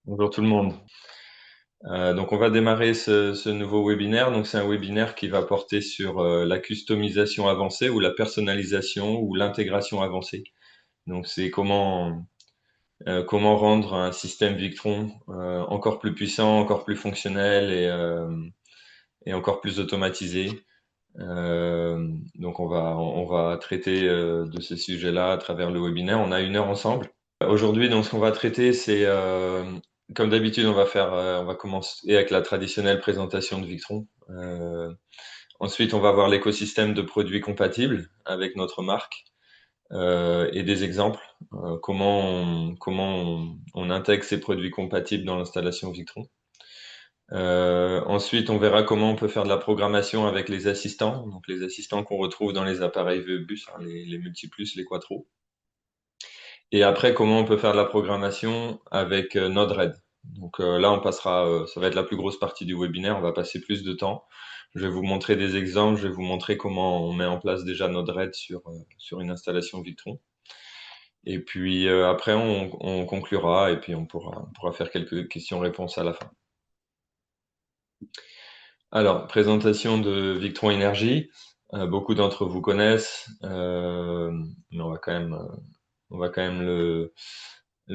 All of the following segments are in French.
Bonjour tout le monde. Donc on va démarrer ce nouveau webinaire. Donc c'est un webinaire qui va porter sur la customisation avancée ou la personnalisation ou l'intégration avancée. Donc c'est comment rendre un système Victron encore plus puissant, encore plus fonctionnel et encore plus automatisé. Donc on va traiter de ces sujets-là à travers le webinaire. On a 1 heure ensemble. Aujourd'hui, donc, ce qu'on va traiter, c'est, comme d'habitude, on va commencer avec la traditionnelle présentation de Victron. Ensuite, on va voir l'écosystème de produits compatibles avec notre marque et des exemples. Comment on intègre ces produits compatibles dans l'installation Victron. Ensuite, on verra comment on peut faire de la programmation avec les assistants, donc les assistants qu'on retrouve dans les appareils VEBus, hein, les Multiplus, les Quattro. Et après, comment on peut faire de la programmation avec Node-RED. Donc là, ça va être la plus grosse partie du webinaire, on va passer plus de temps. Je vais vous montrer des exemples, je vais vous montrer comment on met en place déjà Node-RED sur une installation Victron. Et puis après, on conclura et puis on pourra faire quelques questions-réponses à la fin. Alors, présentation de Victron Énergie. Beaucoup d'entre vous connaissent, mais on va quand même le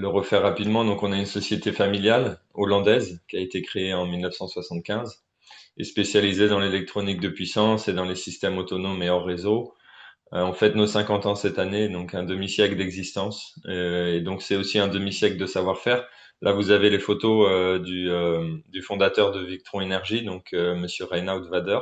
refaire rapidement. Donc, on a une société familiale hollandaise qui a été créée en 1975 et spécialisée dans l'électronique de puissance et dans les systèmes autonomes et hors réseau. On fête nos 50 ans cette année, donc un demi-siècle d'existence. Et donc, c'est aussi un demi-siècle de savoir-faire. Là, vous avez les photos du fondateur de Victron Energy, donc Monsieur Reinoud Vader,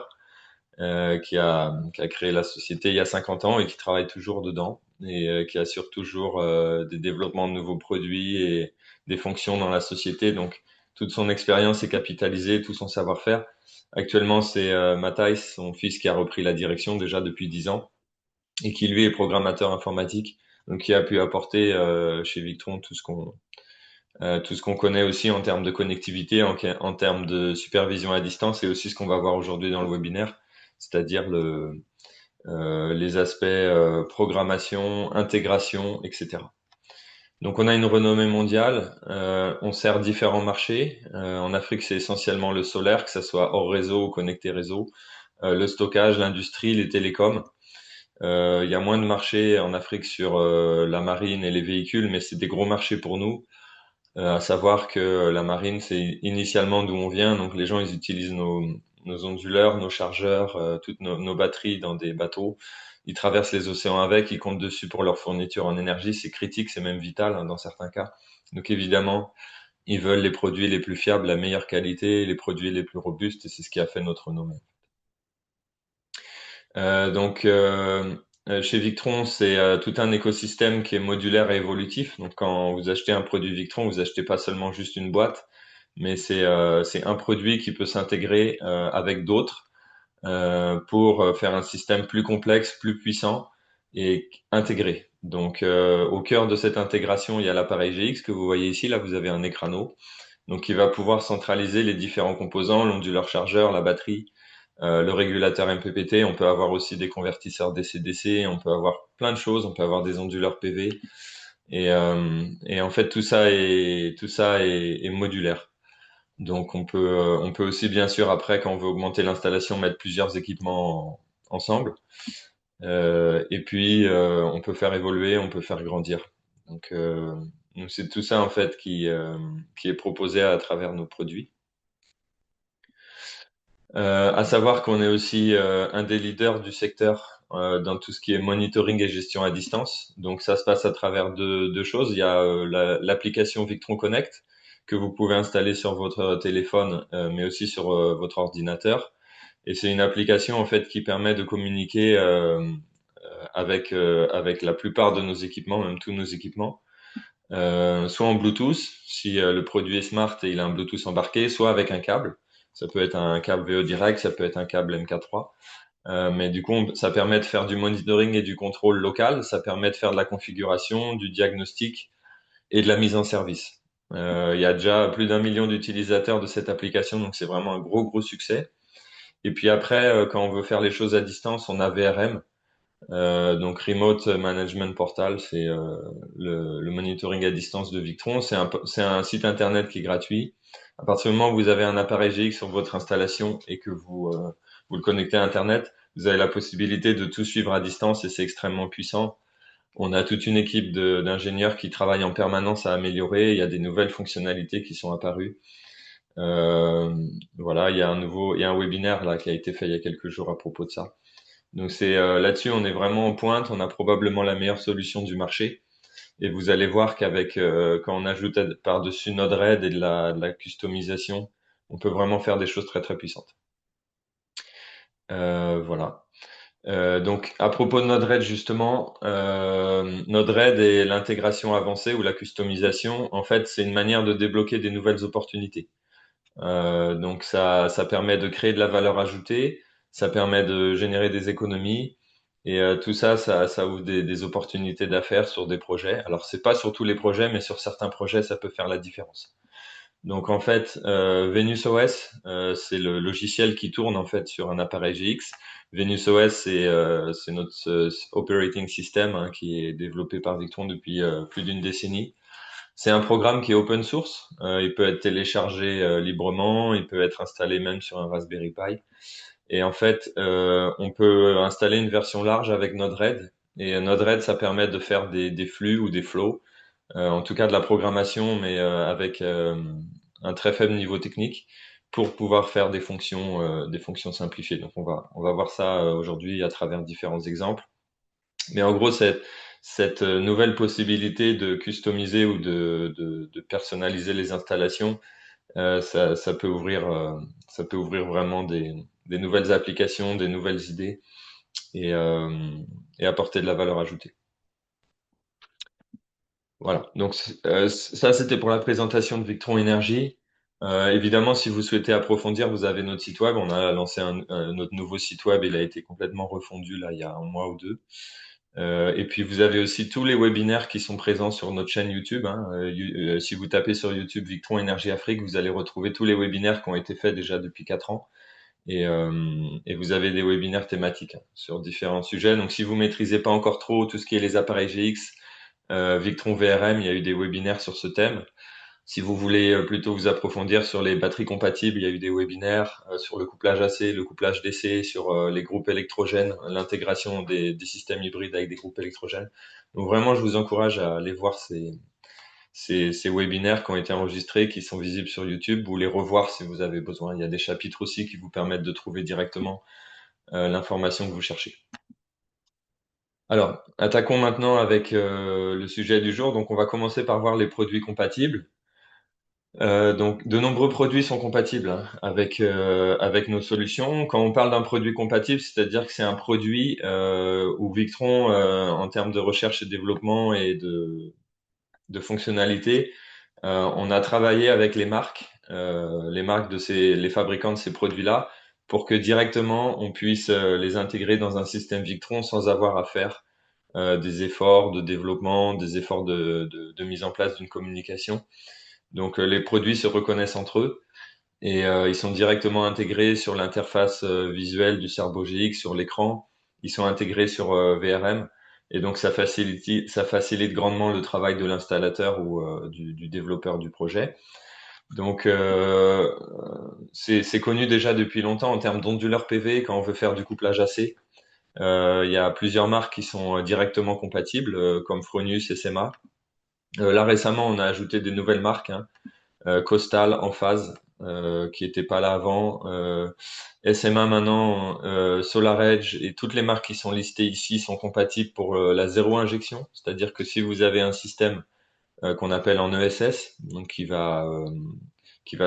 qui a créé la société il y a 50 ans et qui travaille toujours dedans et qui assure toujours des développements de nouveaux produits et des fonctions dans la société. Donc, toute son expérience est capitalisée, tout son savoir-faire. Actuellement, c'est Matthijs, son fils, qui a repris la direction déjà depuis 10 ans et qui, lui, est programmateur informatique. Donc, qui a pu apporter chez Victron tout ce qu'on connaît aussi en termes de connectivité, en termes de supervision à distance, et aussi ce qu'on va voir aujourd'hui dans le webinaire, c'est-à-dire les aspects programmation, intégration, etc. Donc on a une renommée mondiale, on sert différents marchés. En Afrique, c'est essentiellement le solaire, que ce soit hors réseau ou connecté réseau, le stockage, l'industrie, les télécoms. Il y a moins de marchés en Afrique sur la marine et les véhicules, mais c'est des gros marchés pour nous. À savoir que la marine, c'est initialement d'où on vient, donc les gens ils utilisent nos onduleurs, nos chargeurs, toutes nos batteries dans des bateaux. Ils traversent les océans avec, ils comptent dessus pour leur fourniture en énergie. C'est critique, c'est même vital hein, dans certains cas. Donc évidemment, ils veulent les produits les plus fiables, la meilleure qualité, les produits les plus robustes, et c'est ce qui a fait notre renommée. Donc, chez Victron, c'est tout un écosystème qui est modulaire et évolutif. Donc, quand vous achetez un produit Victron, vous achetez pas seulement juste une boîte, mais c'est un produit qui peut s'intégrer avec d'autres pour faire un système plus complexe, plus puissant et intégré. Donc, au cœur de cette intégration, il y a l'appareil GX que vous voyez ici. Là, vous avez un écrano, donc il va pouvoir centraliser les différents composants, l'onduleur chargeur, la batterie, le régulateur MPPT. On peut avoir aussi des convertisseurs DC-DC, on peut avoir plein de choses, on peut avoir des onduleurs PV. Et en fait, tout ça est modulaire. Donc on peut aussi, bien sûr, après, quand on veut augmenter l'installation, mettre plusieurs équipements ensemble. Et puis, on peut faire évoluer, on peut faire grandir. Donc c'est tout ça, en fait, qui est proposé à travers nos produits. À savoir qu'on est aussi un des leaders du secteur dans tout ce qui est monitoring et gestion à distance. Donc ça se passe à travers deux choses. Il y a l'application Victron Connect que vous pouvez installer sur votre téléphone, mais aussi sur votre ordinateur. Et c'est une application en fait qui permet de communiquer avec la plupart de nos équipements, même tous nos équipements, soit en Bluetooth si le produit est smart et il a un Bluetooth embarqué, soit avec un câble. Ça peut être un câble VO direct, ça peut être un câble MK3. Mais du coup, ça permet de faire du monitoring et du contrôle local. Ça permet de faire de la configuration, du diagnostic et de la mise en service. Il y a déjà plus d'1 million d'utilisateurs de cette application, donc c'est vraiment un gros, gros succès. Et puis après, quand on veut faire les choses à distance, on a VRM. Donc Remote Management Portal, c'est le monitoring à distance de Victron. C'est un site internet qui est gratuit. À partir du moment où vous avez un appareil GX sur votre installation et que vous le connectez à Internet, vous avez la possibilité de tout suivre à distance et c'est extrêmement puissant. On a toute une équipe d'ingénieurs qui travaillent en permanence à améliorer. Il y a des nouvelles fonctionnalités qui sont apparues. Euh, voilà, il y a un webinaire là qui a été fait il y a quelques jours à propos de ça. Donc c'est là-dessus, on est vraiment en pointe. On a probablement la meilleure solution du marché. Et vous allez voir qu'avec quand on ajoute par-dessus Node-RED et de la customisation, on peut vraiment faire des choses très très puissantes. Voilà. Donc à propos de Node-RED justement, Node-RED et l'intégration avancée ou la customisation, en fait, c'est une manière de débloquer des nouvelles opportunités. Donc ça permet de créer de la valeur ajoutée, ça permet de générer des économies et tout ça, ça ouvre des opportunités d'affaires sur des projets. Alors c'est pas sur tous les projets, mais sur certains projets, ça peut faire la différence. Donc en fait, Venus OS, c'est le logiciel qui tourne en fait sur un appareil GX. Venus OS, c'est notre operating system hein, qui est développé par Victron depuis plus d'une décennie. C'est un programme qui est open source. Il peut être téléchargé librement, il peut être installé même sur un Raspberry Pi. Et en fait, on peut installer une version large avec Node-RED. Et Node-RED, ça permet de faire des flux ou des flows, en tout cas de la programmation, mais avec un très faible niveau technique pour pouvoir faire des fonctions simplifiées. Donc on va voir ça aujourd'hui à travers différents exemples. Mais en gros, cette nouvelle possibilité de customiser ou de personnaliser les installations, ça peut ouvrir vraiment des nouvelles applications, des nouvelles idées et, euh, et apporter de la valeur ajoutée. Voilà. Donc ça, c'était pour la présentation de Victron Énergie. Évidemment, si vous souhaitez approfondir, vous avez notre site web. On a lancé notre nouveau site web. Il a été complètement refondu là il y a un mois ou deux. Et puis vous avez aussi tous les webinaires qui sont présents sur notre chaîne YouTube. Hein. Si vous tapez sur YouTube Victron Énergie Afrique, vous allez retrouver tous les webinaires qui ont été faits déjà depuis 4 ans. Et vous avez des webinaires thématiques hein, sur différents sujets. Donc si vous maîtrisez pas encore trop tout ce qui est les appareils GX, Victron VRM, il y a eu des webinaires sur ce thème. Si vous voulez plutôt vous approfondir sur les batteries compatibles, il y a eu des webinaires sur le couplage AC, le couplage DC, sur les groupes électrogènes, l'intégration des systèmes hybrides avec des groupes électrogènes. Donc vraiment, je vous encourage à aller voir ces webinaires qui ont été enregistrés, qui sont visibles sur YouTube, ou les revoir si vous avez besoin. Il y a des chapitres aussi qui vous permettent de trouver directement l'information que vous cherchez. Alors, attaquons maintenant avec le sujet du jour. Donc, on va commencer par voir les produits compatibles. Donc, de nombreux produits sont compatibles hein, avec nos solutions. Quand on parle d'un produit compatible, c'est-à-dire que c'est un produit où Victron, en termes de recherche et développement et de fonctionnalité, on a travaillé avec les marques les fabricants de ces produits-là, pour que directement on puisse les intégrer dans un système Victron sans avoir à faire des efforts de développement, des efforts de mise en place d'une communication. Donc les produits se reconnaissent entre eux et ils sont directement intégrés sur l'interface visuelle du Cerveau GX sur l'écran. Ils sont intégrés sur VRM et donc ça facilite grandement le travail de l'installateur ou du développeur du projet. Donc c'est connu déjà depuis longtemps en termes d'onduleur PV quand on veut faire du couplage AC. Il y a plusieurs marques qui sont directement compatibles comme Fronius et SEMA. Là récemment, on a ajouté des nouvelles marques. Hein. Costal, Emphase, qui n'était pas là avant, SMA maintenant, SolarEdge et toutes les marques qui sont listées ici sont compatibles pour la zéro injection, c'est-à-dire que si vous avez un système qu'on appelle en ESS, donc qui va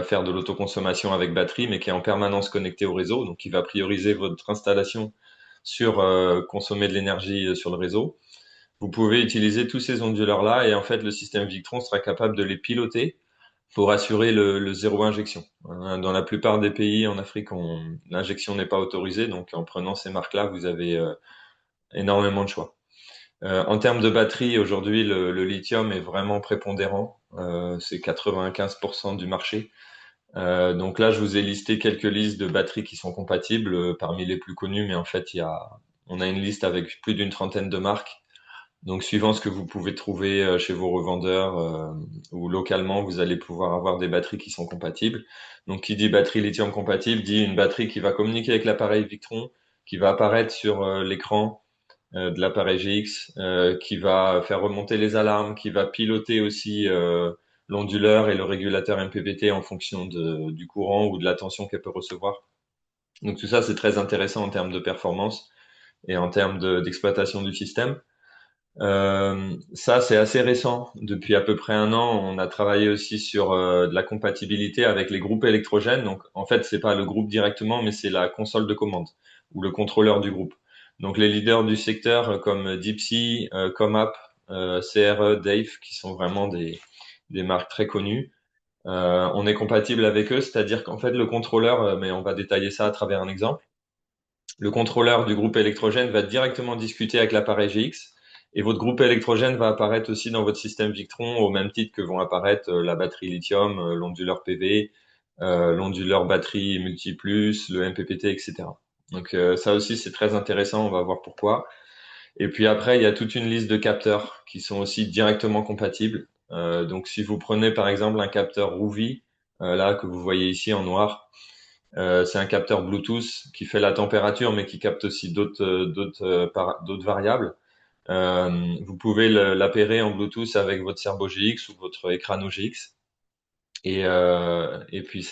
faire de l'autoconsommation avec batterie, mais qui est en permanence connecté au réseau, donc qui va prioriser votre installation sur consommer de l'énergie sur le réseau. Vous pouvez utiliser tous ces onduleurs-là et en fait le système Victron sera capable de les piloter pour assurer le zéro injection. Dans la plupart des pays en Afrique, l'injection n'est pas autorisée, donc en prenant ces marques-là, vous avez énormément de choix. En termes de batterie, aujourd'hui, le lithium est vraiment prépondérant. C'est 95% du marché. Donc là, je vous ai listé quelques listes de batteries qui sont compatibles parmi les plus connues, mais en fait, On a une liste avec plus d'une trentaine de marques. Donc, suivant ce que vous pouvez trouver chez vos revendeurs ou localement, vous allez pouvoir avoir des batteries qui sont compatibles. Donc, qui dit batterie lithium compatible dit une batterie qui va communiquer avec l'appareil Victron, qui va apparaître sur l'écran de l'appareil GX, qui va faire remonter les alarmes, qui va piloter aussi l'onduleur et le régulateur MPPT en fonction du courant ou de la tension qu'elle peut recevoir. Donc tout ça, c'est très intéressant en termes de performance et en termes d'exploitation du système. Ça, c'est assez récent. Depuis à peu près un an, on a travaillé aussi sur de la compatibilité avec les groupes électrogènes. Donc, en fait, c'est pas le groupe directement, mais c'est la console de commande ou le contrôleur du groupe. Donc, les leaders du secteur comme Deepsea, Comap, CRE, Dave, qui sont vraiment des marques très connues, on est compatible avec eux. C'est-à-dire qu'en fait, le contrôleur, mais on va détailler ça à travers un exemple. Le contrôleur du groupe électrogène va directement discuter avec l'appareil GX et votre groupe électrogène va apparaître aussi dans votre système Victron au même titre que vont apparaître la batterie lithium, l'onduleur PV, l'onduleur batterie multiplus, le MPPT, etc. Donc ça aussi c'est très intéressant, on va voir pourquoi. Et puis après il y a toute une liste de capteurs qui sont aussi directement compatibles. Donc si vous prenez par exemple un capteur Rouvy, là que vous voyez ici en noir, c'est un capteur Bluetooth qui fait la température, mais qui capte aussi d'autres variables. Vous pouvez l'appairer en Bluetooth avec votre Cerbo GX ou votre Ekrano GX. Et puis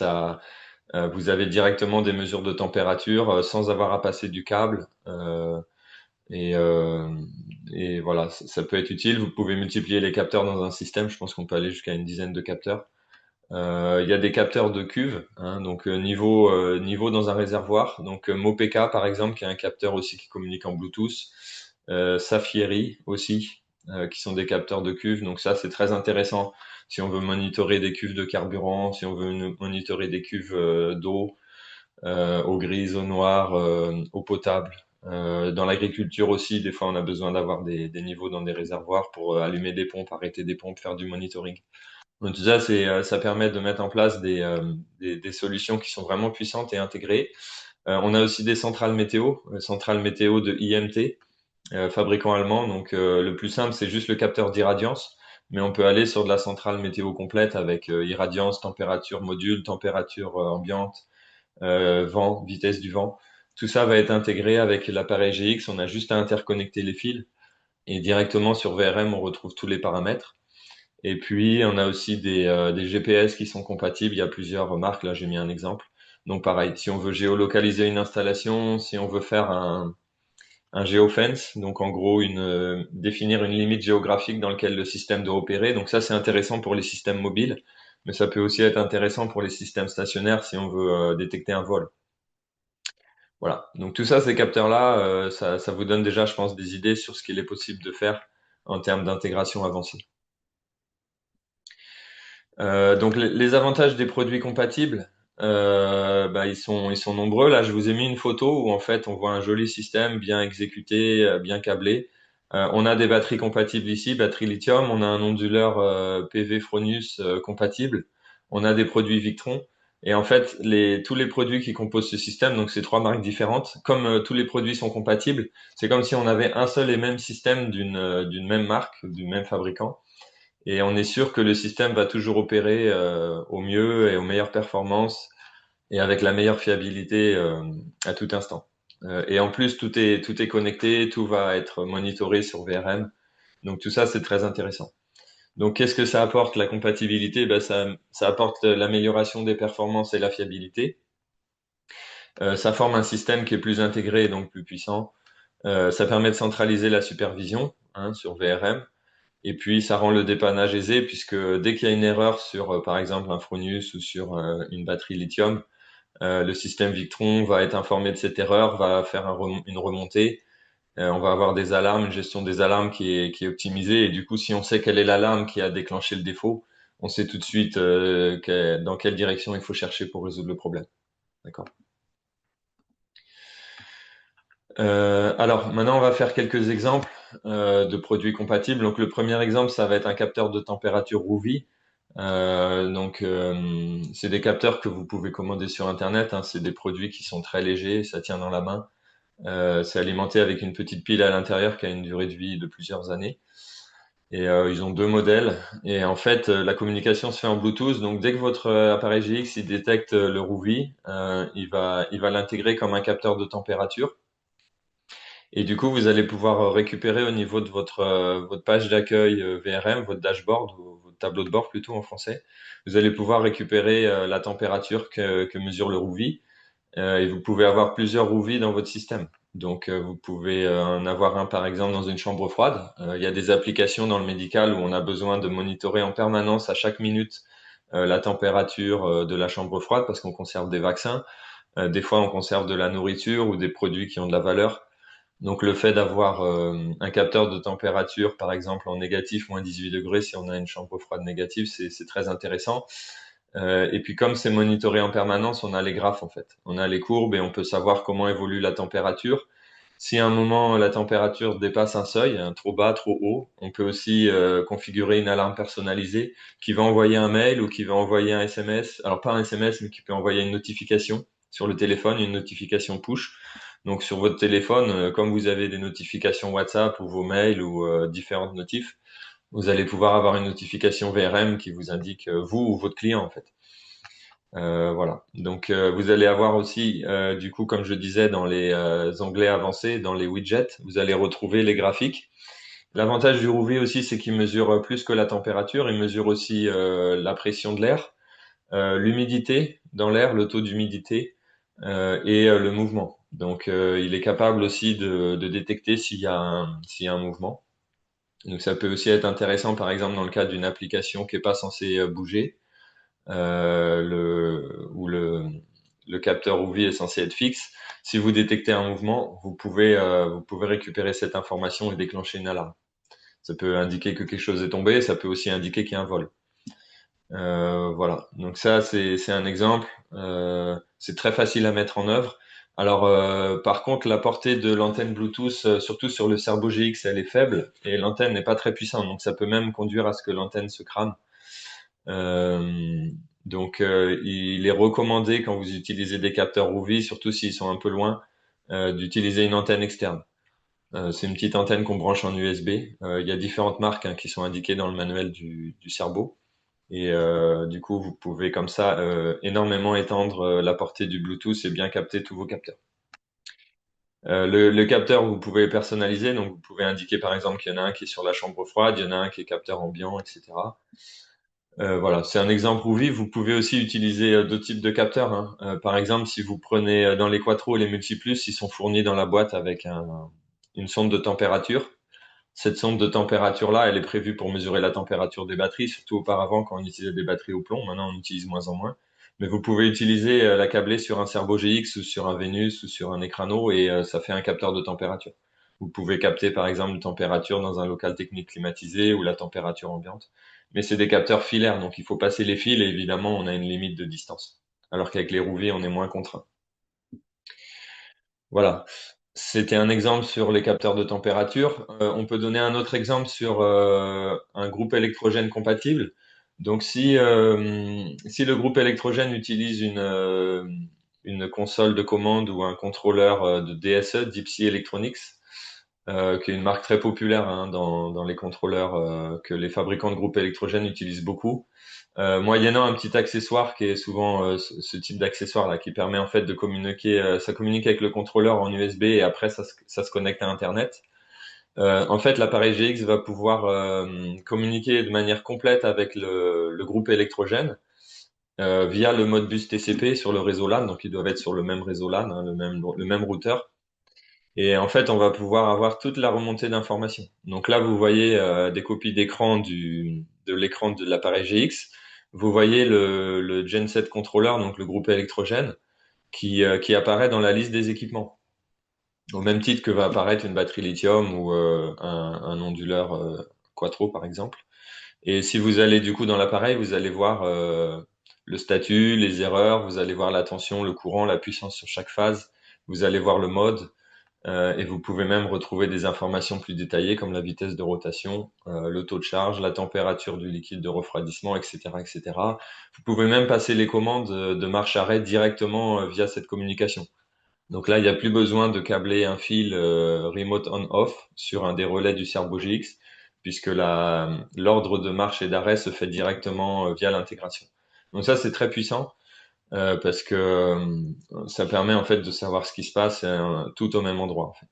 vous avez directement des mesures de température sans avoir à passer du câble. Et, euh, et voilà, ça peut être utile. Vous pouvez multiplier les capteurs dans un système. Je pense qu'on peut aller jusqu'à une dizaine de capteurs. Il y a des capteurs de cuve, hein, donc niveau dans un réservoir. Donc Mopeka par exemple, qui est un capteur aussi qui communique en Bluetooth. Safieri aussi, qui sont des capteurs de cuve. Donc ça c'est très intéressant si on veut monitorer des cuves de carburant, si on veut monitorer des cuves d'eau, eau grise, eau noire, eau potable. Dans l'agriculture aussi, des fois on a besoin d'avoir des niveaux dans des réservoirs pour allumer des pompes, arrêter des pompes, faire du monitoring. Donc tout ça, ça permet de mettre en place des solutions qui sont vraiment puissantes et intégrées. On a aussi des centrales météo de IMT, fabricant allemand. Donc le plus simple, c'est juste le capteur d'irradiance, mais on peut aller sur de la centrale météo complète avec irradiance, température module, température ambiante, vent, vitesse du vent. Tout ça va être intégré avec l'appareil GX. On a juste à interconnecter les fils et directement sur VRM, on retrouve tous les paramètres. Et puis, on a aussi des GPS qui sont compatibles. Il y a plusieurs marques. Là, j'ai mis un exemple. Donc, pareil, si on veut géolocaliser une installation, si on veut faire un geofence, donc en gros, définir une limite géographique dans laquelle le système doit opérer. Donc, ça, c'est intéressant pour les systèmes mobiles, mais ça peut aussi être intéressant pour les systèmes stationnaires si on veut détecter un vol. Voilà. Donc, tout ça, ces capteurs-là, ça vous donne déjà, je pense, des idées sur ce qu'il est possible de faire en termes d'intégration avancée. Donc les avantages des produits compatibles, bah, ils sont nombreux. Là, je vous ai mis une photo où en fait on voit un joli système bien exécuté, bien câblé. On a des batteries compatibles ici, batterie lithium. On a un onduleur PV Fronius compatible. On a des produits Victron. Et en fait, tous les produits qui composent ce système, donc ces trois marques différentes, comme tous les produits sont compatibles, c'est comme si on avait un seul et même système d'une même marque, du même fabricant. Et on est sûr que le système va toujours opérer au mieux et aux meilleures performances et avec la meilleure fiabilité à tout instant. Et en plus, tout est connecté, tout va être monitoré sur VRM. Donc tout ça, c'est très intéressant. Donc qu'est-ce que ça apporte la compatibilité? Ben, ça apporte l'amélioration des performances et la fiabilité. Ça forme un système qui est plus intégré et donc plus puissant. Ça permet de centraliser la supervision sur VRM. Et puis, ça rend le dépannage aisé puisque dès qu'il y a une erreur sur, par exemple, un Fronius ou sur une batterie lithium, le système Victron va être informé de cette erreur, va faire une remontée. On va avoir des alarmes, une gestion des alarmes qui est optimisée. Et du coup, si on sait quelle est l'alarme qui a déclenché le défaut, on sait tout de suite dans quelle direction il faut chercher pour résoudre le problème. D'accord. Alors maintenant, on va faire quelques exemples de produits compatibles. Donc le premier exemple, ça va être un capteur de température Rouvy. C'est des capteurs que vous pouvez commander sur Internet, hein. C'est des produits qui sont très légers, ça tient dans la main. C'est alimenté avec une petite pile à l'intérieur qui a une durée de vie de plusieurs années. Et ils ont deux modèles. Et en fait, la communication se fait en Bluetooth. Donc, dès que votre appareil GX il détecte le Rouvy, il va l'intégrer comme un capteur de température. Et du coup, vous allez pouvoir récupérer au niveau de votre page d'accueil VRM, votre dashboard ou votre tableau de bord plutôt en français. Vous allez pouvoir récupérer la température que mesure le Rouvy. Et vous pouvez avoir plusieurs Rouvy dans votre système. Donc, vous pouvez en avoir un, par exemple, dans une chambre froide. Il y a des applications dans le médical où on a besoin de monitorer en permanence à chaque minute la température de la chambre froide parce qu'on conserve des vaccins. Des fois, on conserve de la nourriture ou des produits qui ont de la valeur. Donc, le fait d'avoir un capteur de température, par exemple, en négatif, moins 18 degrés, si on a une chambre froide négative, c'est très intéressant. Et puis comme c'est monitoré en permanence, on a les graphes en fait. On a les courbes et on peut savoir comment évolue la température. Si à un moment la température dépasse un seuil, trop bas, trop haut, on peut aussi configurer une alarme personnalisée qui va envoyer un mail ou qui va envoyer un SMS. Alors pas un SMS, mais qui peut envoyer une notification sur le téléphone, une notification push. Donc sur votre téléphone, comme vous avez des notifications WhatsApp ou vos mails ou différentes notifs, vous allez pouvoir avoir une notification VRM qui vous indique vous ou votre client en fait. Voilà. Donc vous allez avoir aussi, du coup, comme je disais, dans les onglets avancés, dans les widgets, vous allez retrouver les graphiques. L'avantage du Rouvy aussi, c'est qu'il mesure plus que la température, il mesure aussi la pression de l'air, l'humidité dans l'air, le taux d'humidité et le mouvement. Donc il est capable aussi de détecter s'il y a un mouvement. Donc ça peut aussi être intéressant, par exemple, dans le cas d'une application qui n'est pas censée bouger, où le capteur UV est censé être fixe. Si vous détectez un mouvement, vous pouvez récupérer cette information et déclencher une alarme. Ça peut indiquer que quelque chose est tombé, ça peut aussi indiquer qu'il y a un vol. Voilà. Donc ça, c'est un exemple. C'est très facile à mettre en œuvre. Alors, par contre, la portée de l'antenne Bluetooth, surtout sur le Cerbo GX, elle est faible et l'antenne n'est pas très puissante. Donc, ça peut même conduire à ce que l'antenne se crame. Euh, donc, il est recommandé quand vous utilisez des capteurs UV, surtout s'ils sont un peu loin, d'utiliser une antenne externe. C'est une petite antenne qu'on branche en USB. Il y a différentes marques qui sont indiquées dans le manuel du Cerbo. Et du coup, vous pouvez comme ça énormément étendre la portée du Bluetooth et bien capter tous vos capteurs. Le capteur, vous pouvez personnaliser, donc vous pouvez indiquer par exemple qu'il y en a un qui est sur la chambre froide, il y en a un qui est capteur ambiant, etc. Voilà, c'est un exemple Ruby. Vous pouvez aussi utiliser d'autres types de capteurs, hein. Par exemple, si vous prenez dans les Quattro et les Multiplus, ils sont fournis dans la boîte avec une sonde de température. Cette sonde de température-là, elle est prévue pour mesurer la température des batteries, surtout auparavant quand on utilisait des batteries au plomb. Maintenant, on utilise moins en moins. Mais vous pouvez utiliser la câbler sur un Cerbo GX ou sur un Venus ou sur un Ecrano et ça fait un capteur de température. Vous pouvez capter par exemple une température dans un local technique climatisé ou la température ambiante. Mais c'est des capteurs filaires, donc il faut passer les fils et évidemment on a une limite de distance. Alors qu'avec les rouviers, on est moins contraint. Voilà. C'était un exemple sur les capteurs de température. On peut donner un autre exemple sur un groupe électrogène compatible. Donc, si le groupe électrogène utilise une console de commande ou un contrôleur de DSE, Deep Sea Electronics, qui est une marque très populaire dans les contrôleurs que les fabricants de groupes électrogènes utilisent beaucoup, moyennant un petit accessoire qui est souvent ce type d'accessoire là qui permet en fait de communiquer, ça communique avec le contrôleur en USB et après ça se connecte à Internet. En fait, l'appareil GX va pouvoir communiquer de manière complète avec le groupe électrogène via le Modbus TCP sur le réseau LAN, donc ils doivent être sur le même réseau LAN, hein, le même routeur. Et en fait, on va pouvoir avoir toute la remontée d'informations. Donc là, vous voyez des copies d'écran de l'écran de l'appareil GX. Vous voyez le Genset Controller, donc le groupe électrogène, qui apparaît dans la liste des équipements. Au même titre que va apparaître une batterie lithium ou un onduleur Quattro, par exemple. Et si vous allez du coup dans l'appareil, vous allez voir le statut, les erreurs, vous allez voir la tension, le courant, la puissance sur chaque phase. Vous allez voir le mode. Et vous pouvez même retrouver des informations plus détaillées comme la vitesse de rotation, le taux de charge, la température du liquide de refroidissement, etc., etc. Vous pouvez même passer les commandes de marche-arrêt directement via cette communication. Donc là, il n'y a plus besoin de câbler un fil remote on-off sur un des relais du Cerveau GX, puisque l'ordre de marche et d'arrêt se fait directement via l'intégration. Donc ça, c'est très puissant parce que ça permet en fait de savoir ce qui se passe tout au même endroit en fait.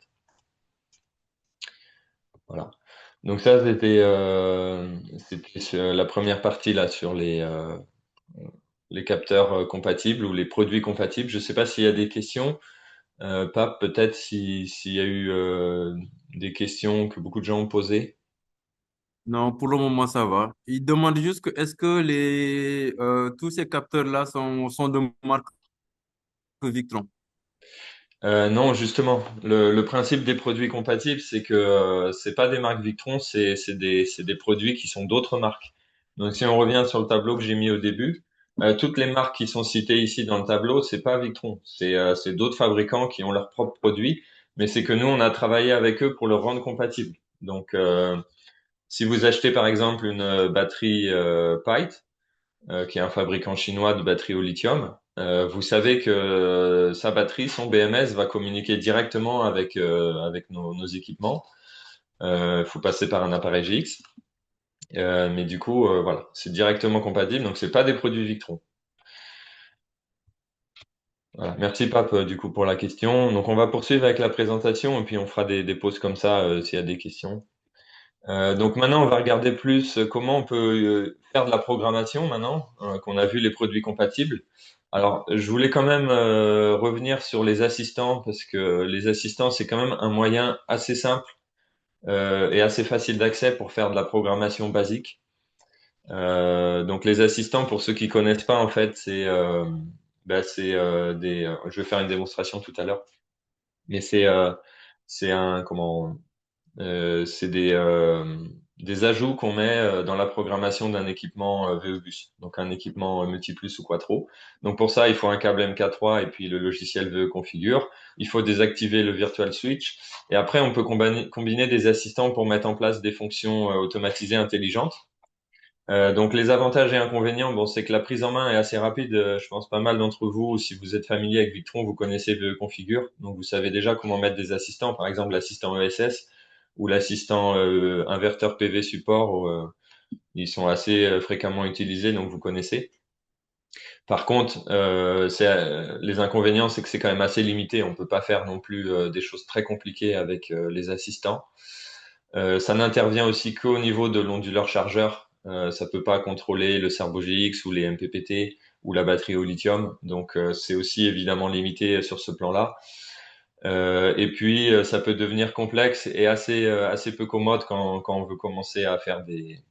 Voilà. Donc ça, c'était sur la première partie là sur les capteurs compatibles ou les produits compatibles. Je ne sais pas s'il y a des questions. Pape, peut-être s'il y a eu des questions que beaucoup de gens ont posées. Non, pour le moment, ça va. Il demande juste que est-ce que tous ces capteurs-là sont de marque Victron? Non, justement, le principe des produits compatibles, c'est que c'est pas des marques Victron, c'est des produits qui sont d'autres marques. Donc, si on revient sur le tableau que j'ai mis au début, toutes les marques qui sont citées ici dans le tableau, c'est pas Victron, c'est d'autres fabricants qui ont leurs propres produits, mais c'est que nous, on a travaillé avec eux pour le rendre compatible. Donc, si vous achetez par exemple une batterie Pite, qui est un fabricant chinois de batteries au lithium, vous savez que sa batterie, son BMS, va communiquer directement avec nos équipements. Il faut passer par un appareil GX. Mais du coup, voilà, c'est directement compatible. Donc, c'est pas des produits Victron. Voilà. Merci Pape, du coup, pour la question. Donc, on va poursuivre avec la présentation et puis on fera des pauses comme ça s'il y a des questions. Donc maintenant, on va regarder plus comment on peut faire de la programmation maintenant qu'on a vu les produits compatibles. Alors, je voulais quand même revenir sur les assistants parce que les assistants, c'est quand même un moyen assez simple et assez facile d'accès pour faire de la programmation basique. Donc les assistants, pour ceux qui connaissent pas, en fait, je vais faire une démonstration tout à l'heure, mais c'est un comment c'est des ajouts qu'on met dans la programmation d'un équipement VE-Bus, donc un équipement Multiplus ou Quattro. Donc pour ça, il faut un câble MK3 et puis le logiciel VE Configure. Il faut désactiver le Virtual Switch et après on peut combiner des assistants pour mettre en place des fonctions automatisées intelligentes. Donc les avantages et inconvénients, bon, c'est que la prise en main est assez rapide. Je pense pas mal d'entre vous, si vous êtes familier avec Victron, vous connaissez VE Configure, donc vous savez déjà comment mettre des assistants, par exemple l'assistant ESS ou l'assistant inverteur PV support. Ils sont assez fréquemment utilisés, donc vous connaissez. Par contre, les inconvénients, c'est que c'est quand même assez limité. On peut pas faire non plus des choses très compliquées avec les assistants. Ça n'intervient aussi qu'au niveau de l'onduleur chargeur. Ça peut pas contrôler le Cerveau GX ou les MPPT ou la batterie au lithium. Donc c'est aussi évidemment limité sur ce plan-là. Et puis ça peut devenir complexe et assez peu commode quand on veut commencer à faire des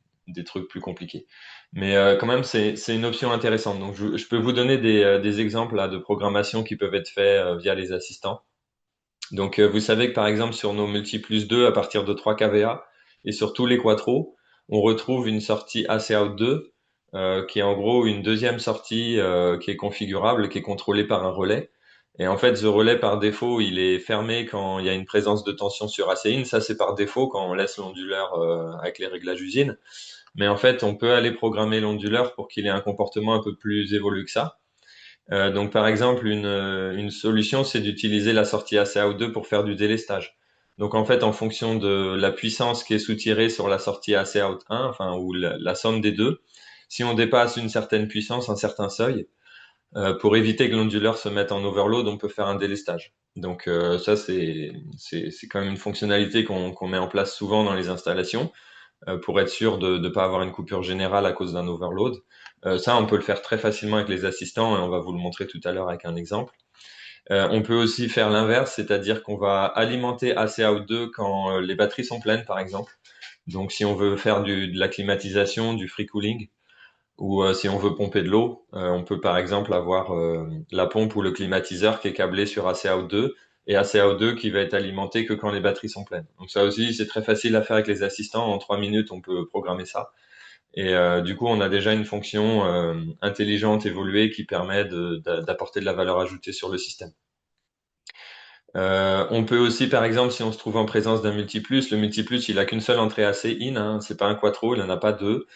trucs plus compliqués. Mais quand même c'est une option intéressante. Donc je peux vous donner des exemples là de programmation qui peuvent être faits via les assistants. Donc, vous savez que par exemple, sur nos Multiplus 2, à partir de 3 kVA, et sur tous les Quattro, on retrouve une sortie AC-Out 2, qui est en gros une deuxième sortie qui est configurable, qui est contrôlée par un relais. Et en fait, ce relais, par défaut, il est fermé quand il y a une présence de tension sur AC-In. Ça, c'est par défaut quand on laisse l'onduleur avec les réglages usine. Mais en fait, on peut aller programmer l'onduleur pour qu'il ait un comportement un peu plus évolué que ça. Donc, par exemple, une solution, c'est d'utiliser la sortie ACAO2 pour faire du délestage. Donc, en fait, en fonction de la puissance qui est soutirée sur la sortie ACAO1, enfin, ou la somme des deux, si on dépasse une certaine puissance, un certain seuil, pour éviter que l'onduleur se mette en overload, on peut faire un délestage. Donc, ça, c'est quand même une fonctionnalité qu'on met en place souvent dans les installations pour être sûr de ne pas avoir une coupure générale à cause d'un overload. Ça, on peut le faire très facilement avec les assistants et on va vous le montrer tout à l'heure avec un exemple. On peut aussi faire l'inverse, c'est-à-dire qu'on va alimenter ACAO2 quand les batteries sont pleines, par exemple. Donc, si on veut faire de la climatisation, du free cooling, ou si on veut pomper de l'eau, on peut par exemple avoir la pompe ou le climatiseur qui est câblé sur ACAO2 et ACAO2 qui va être alimenté que quand les batteries sont pleines. Donc ça aussi, c'est très facile à faire avec les assistants. En 3 minutes, on peut programmer ça. Et du coup, on a déjà une fonction intelligente, évoluée, qui permet d'apporter de la valeur ajoutée sur le système. On peut aussi, par exemple, si on se trouve en présence d'un multiplus, le multiplus, il a qu'une seule entrée AC-in, hein, c'est pas un quattro, il n'en a pas deux.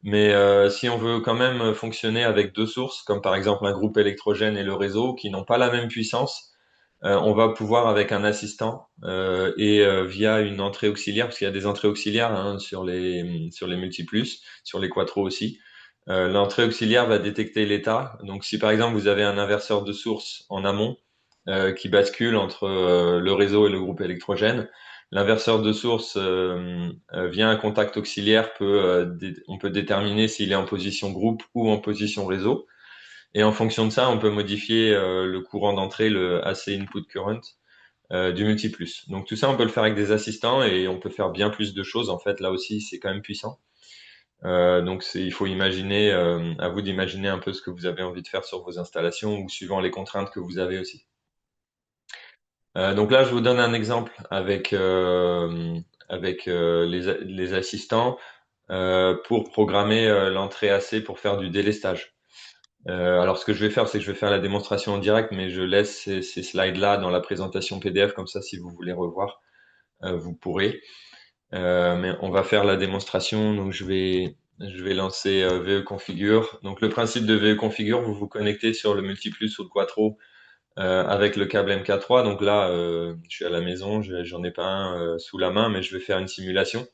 Mais si on veut quand même fonctionner avec deux sources, comme par exemple un groupe électrogène et le réseau, qui n'ont pas la même puissance, On va pouvoir avec un assistant via une entrée auxiliaire, parce qu'il y a des entrées auxiliaires hein, sur les multiplus, sur les quattro aussi. L'entrée auxiliaire va détecter l'état. Donc si par exemple vous avez un inverseur de source en amont qui bascule entre le réseau et le groupe électrogène, l'inverseur de source via un contact auxiliaire on peut déterminer s'il est en position groupe ou en position réseau. Et en fonction de ça, on peut modifier le courant d'entrée, le AC input current du multiplus. Donc tout ça, on peut le faire avec des assistants et on peut faire bien plus de choses. En fait, là aussi, c'est quand même puissant. Il faut imaginer, à vous d'imaginer un peu ce que vous avez envie de faire sur vos installations ou suivant les contraintes que vous avez aussi. Donc là, je vous donne un exemple avec les assistants pour programmer l'entrée AC pour faire du délestage. Alors, ce que je vais faire, c'est que je vais faire la démonstration en direct, mais je laisse ces slides-là dans la présentation PDF, comme ça, si vous voulez revoir, vous pourrez. Mais on va faire la démonstration, donc je vais lancer VE Configure. Donc, le principe de VE Configure, vous vous connectez sur le Multiplus ou le Quattro avec le câble MK3. Donc là, je suis à la maison, j'en ai pas un sous la main, mais je vais faire une simulation.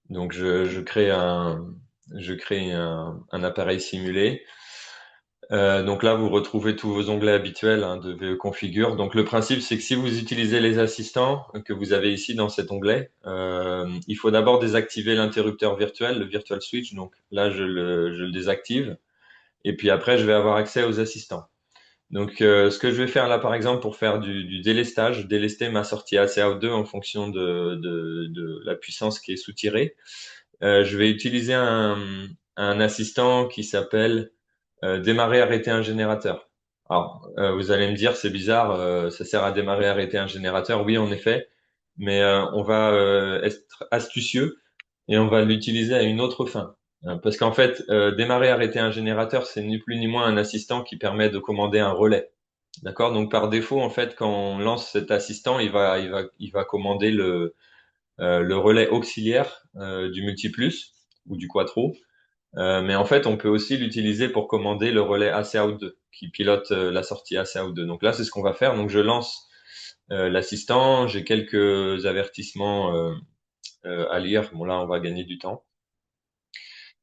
Donc, je crée un appareil simulé. Donc là, vous retrouvez tous vos onglets habituels hein, de VE Configure. Donc le principe, c'est que si vous utilisez les assistants que vous avez ici dans cet onglet, il faut d'abord désactiver l'interrupteur virtuel, le virtual switch. Donc là, je le désactive. Et puis après, je vais avoir accès aux assistants. Donc ce que je vais faire là, par exemple, pour faire du délestage, délester ma sortie ACO2 en fonction de la puissance qui est soutirée, je vais utiliser un assistant qui s'appelle démarrer, arrêter un générateur. Alors, vous allez me dire, c'est bizarre, ça sert à démarrer, arrêter un générateur. Oui, en effet, mais on va être astucieux et on va l'utiliser à une autre fin. Parce qu'en fait, démarrer, arrêter un générateur, c'est ni plus ni moins un assistant qui permet de commander un relais. D'accord? Donc, par défaut, en fait, quand on lance cet assistant, il va commander le relais auxiliaire du multiplus ou du quattro. Mais en fait, on peut aussi l'utiliser pour commander le relais AC-Out2 qui pilote la sortie AC-Out2. Donc là, c'est ce qu'on va faire. Donc je lance l'assistant, j'ai quelques avertissements à lire. Bon là, on va gagner du temps.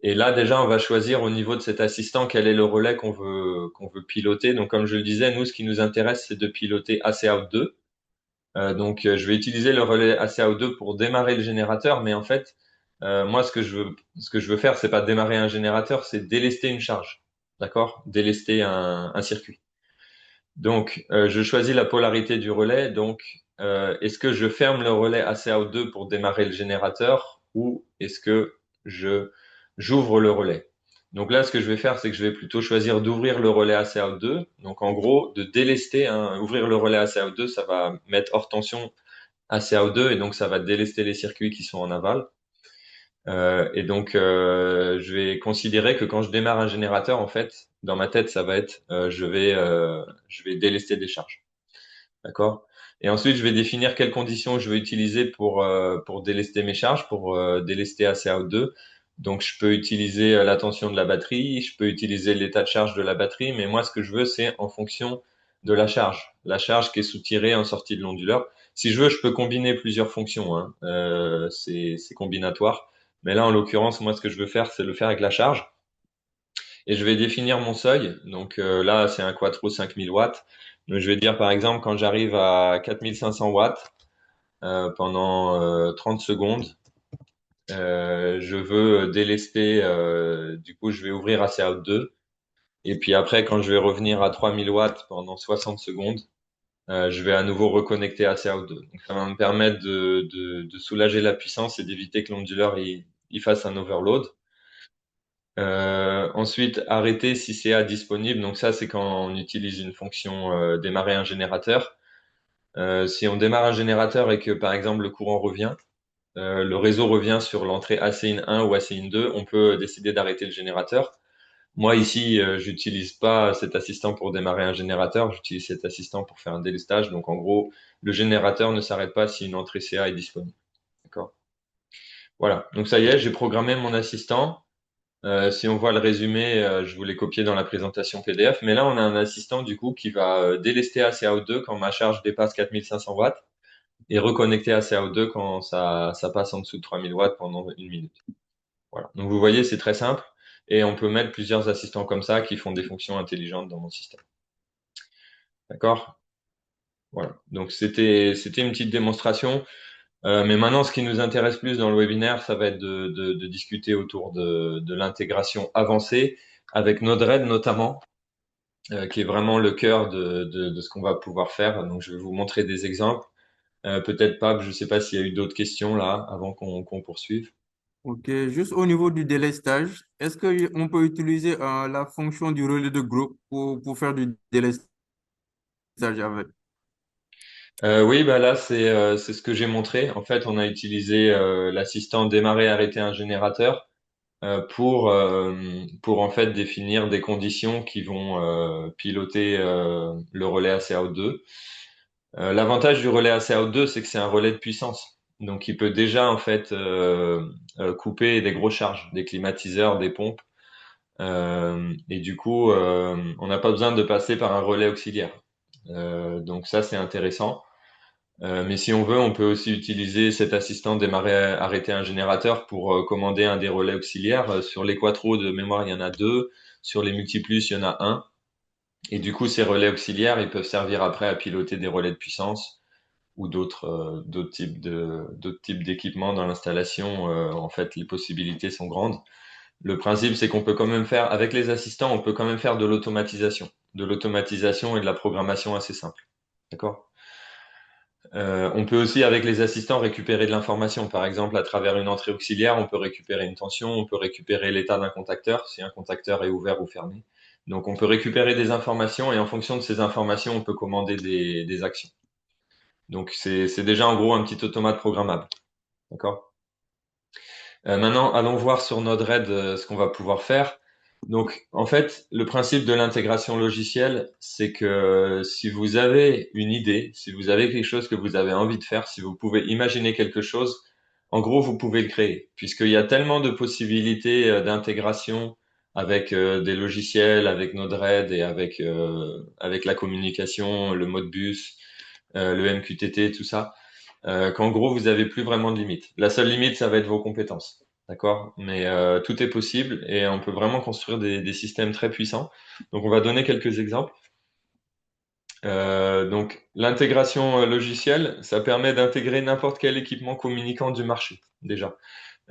Et là, déjà, on va choisir au niveau de cet assistant quel est le relais qu'on veut piloter. Donc comme je le disais, nous, ce qui nous intéresse, c'est de piloter AC-Out2. Je vais utiliser le relais ACAO2 pour démarrer le générateur, mais en fait, moi, ce que je veux faire, c'est pas démarrer un générateur, c'est délester une charge. D'accord? Délester un circuit. Donc, je choisis la polarité du relais. Donc, est-ce que je ferme le relais ACAO2 pour démarrer le générateur ou est-ce que je j'ouvre le relais? Donc là, ce que je vais faire, c'est que je vais plutôt choisir d'ouvrir le relais ACAO2. Donc, en gros, de délester, hein, ouvrir le relais ACAO2, ça va mettre hors tension ACAO2 et donc ça va délester les circuits qui sont en aval. Je vais considérer que quand je démarre un générateur, en fait, dans ma tête, ça va être je vais délester des charges. D'accord? Et ensuite, je vais définir quelles conditions je vais utiliser pour délester mes charges, pour délester ACAO2. Donc, je peux utiliser la tension de la batterie, je peux utiliser l'état de charge de la batterie, mais moi, ce que je veux, c'est en fonction de la charge qui est soutirée en sortie de l'onduleur. Si je veux, je peux combiner plusieurs fonctions, hein. C'est combinatoire. Mais là, en l'occurrence, moi, ce que je veux faire, c'est le faire avec la charge. Et je vais définir mon seuil. Donc là, c'est un Quattro 5000 watts. Donc, je vais dire, par exemple, quand j'arrive à 4500 watts pendant 30 secondes, je veux délester, du coup, je vais ouvrir ACOUT2. Et puis après, quand je vais revenir à 3000 watts pendant 60 secondes, je vais à nouveau reconnecter ACOUT2. Donc ça va me permettre de soulager la puissance et d'éviter que l'onduleur il fasse un overload. Ensuite, arrêter si CA disponible. Donc ça, c'est quand on utilise une fonction démarrer un générateur. Si on démarre un générateur et que par exemple le courant revient, le réseau revient sur l'entrée ACIN 1 ou ACIN 2, on peut décider d'arrêter le générateur. Moi ici, j'utilise pas cet assistant pour démarrer un générateur, j'utilise cet assistant pour faire un délestage. Donc en gros, le générateur ne s'arrête pas si une entrée CA est disponible. D'accord. Voilà. Donc ça y est, j'ai programmé mon assistant. Si on voit le résumé, je vous l'ai copié dans la présentation PDF. Mais là, on a un assistant du coup qui va délester ACAO2 quand ma charge dépasse 4500 watts et reconnecter ACAO2 quand ça passe en dessous de 3000 watts pendant une minute. Voilà. Donc vous voyez, c'est très simple et on peut mettre plusieurs assistants comme ça qui font des fonctions intelligentes dans mon système. D'accord? Voilà. Donc c'était une petite démonstration. Mais maintenant, ce qui nous intéresse plus dans le webinaire, ça va être de discuter autour de l'intégration avancée avec Node-RED notamment, qui est vraiment le cœur de ce qu'on va pouvoir faire. Donc, je vais vous montrer des exemples. Peut-être pas, je ne sais pas s'il y a eu d'autres questions là avant qu'on poursuive. Ok, juste au niveau du délestage, est-ce qu'on peut utiliser la fonction du relais de groupe pour faire du délestage avec? Oui, bah là c'est ce que j'ai montré. En fait, on a utilisé l'assistant démarrer arrêter un générateur pour en fait définir des conditions qui vont piloter le relais ACAO2. L'avantage du relais ACAO2, c'est que c'est un relais de puissance. Donc, il peut déjà en fait couper des grosses charges, des climatiseurs, des pompes. Et du coup, on n'a pas besoin de passer par un relais auxiliaire. Donc ça, c'est intéressant. Mais si on veut, on peut aussi utiliser cet assistant démarrer, arrêter un générateur pour commander un des relais auxiliaires. Sur les quattro de mémoire, il y en a deux. Sur les multiplus, il y en a un. Et du coup, ces relais auxiliaires, ils peuvent servir après à piloter des relais de puissance ou d'autres types d'équipements dans l'installation. En fait, les possibilités sont grandes. Le principe, c'est qu'on peut quand même faire, avec les assistants, on peut quand même faire de l'automatisation et de la programmation assez simple. D'accord? On peut aussi, avec les assistants, récupérer de l'information. Par exemple, à travers une entrée auxiliaire, on peut récupérer une tension, on peut récupérer l'état d'un contacteur, si un contacteur est ouvert ou fermé. Donc, on peut récupérer des informations et en fonction de ces informations, on peut commander des actions. Donc, c'est déjà en gros un petit automate programmable. D'accord? Maintenant, allons voir sur Node-RED ce qu'on va pouvoir faire. Donc, en fait, le principe de l'intégration logicielle, c'est que si vous avez une idée, si vous avez quelque chose que vous avez envie de faire, si vous pouvez imaginer quelque chose, en gros, vous pouvez le créer, puisqu'il y a tellement de possibilités d'intégration avec des logiciels, avec Node-RED et avec la communication, le Modbus, le MQTT, tout ça qu'en gros, vous avez plus vraiment de limite. La seule limite, ça va être vos compétences. D'accord? Mais tout est possible et on peut vraiment construire des systèmes très puissants. Donc, on va donner quelques exemples. Donc, l'intégration logicielle, ça permet d'intégrer n'importe quel équipement communicant du marché, déjà.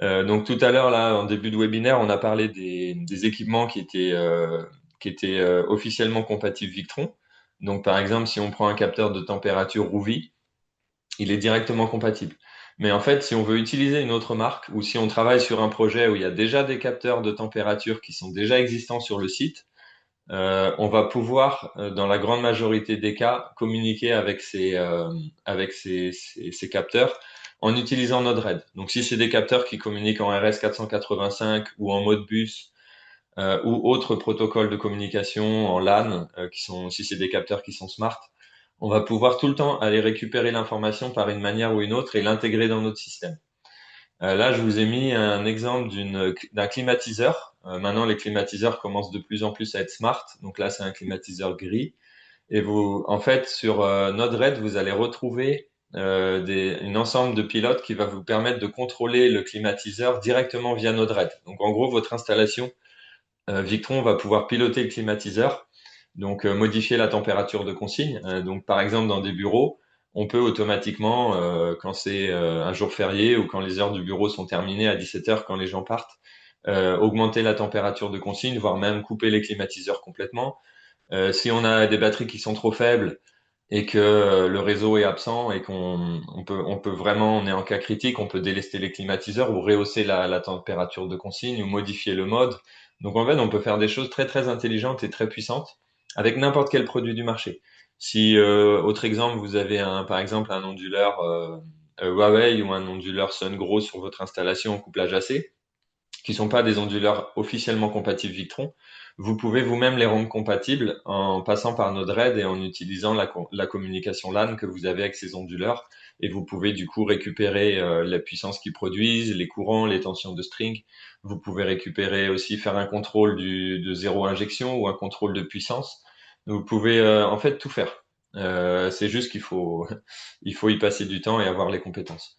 Donc, tout à l'heure, là, en début de webinaire, on a parlé des équipements qui étaient officiellement compatibles Victron. Donc, par exemple, si on prend un capteur de température Rouvy, il est directement compatible. Mais en fait, si on veut utiliser une autre marque ou si on travaille sur un projet où il y a déjà des capteurs de température qui sont déjà existants sur le site, on va pouvoir, dans la grande majorité des cas, communiquer avec ces capteurs en utilisant Node-RED. Donc, si c'est des capteurs qui communiquent en RS485 ou en Modbus ou autres protocoles de communication en LAN, si c'est des capteurs qui sont smart, on va pouvoir tout le temps aller récupérer l'information par une manière ou une autre et l'intégrer dans notre système. Là, je vous ai mis un exemple d'un climatiseur. Maintenant, les climatiseurs commencent de plus en plus à être smart. Donc là, c'est un climatiseur gris. Et vous, en fait, sur Node-RED, vous allez retrouver une ensemble de pilotes qui va vous permettre de contrôler le climatiseur directement via Node-RED. Donc, en gros, votre installation Victron va pouvoir piloter le climatiseur, donc modifier la température de consigne. Donc par exemple dans des bureaux, on peut automatiquement, quand c'est un jour férié ou quand les heures du bureau sont terminées à 17 heures quand les gens partent, augmenter la température de consigne, voire même couper les climatiseurs complètement. Si on a des batteries qui sont trop faibles et que le réseau est absent et qu'on peut vraiment, on est en cas critique, on peut délester les climatiseurs ou rehausser la température de consigne ou modifier le mode. Donc en fait, on peut faire des choses très très intelligentes et très puissantes avec n'importe quel produit du marché. Si, autre exemple, vous avez par exemple un onduleur Huawei ou un onduleur Sungrow sur votre installation en couplage AC, qui sont pas des onduleurs officiellement compatibles Victron, vous pouvez vous-même les rendre compatibles en passant par Node-RED et en utilisant la communication LAN que vous avez avec ces onduleurs. Et vous pouvez du coup récupérer la puissance qu'ils produisent, les courants, les tensions de string. Vous pouvez récupérer aussi, faire un contrôle de zéro injection ou un contrôle de puissance. Vous pouvez en fait tout faire. C'est juste qu'il faut, il faut y passer du temps et avoir les compétences.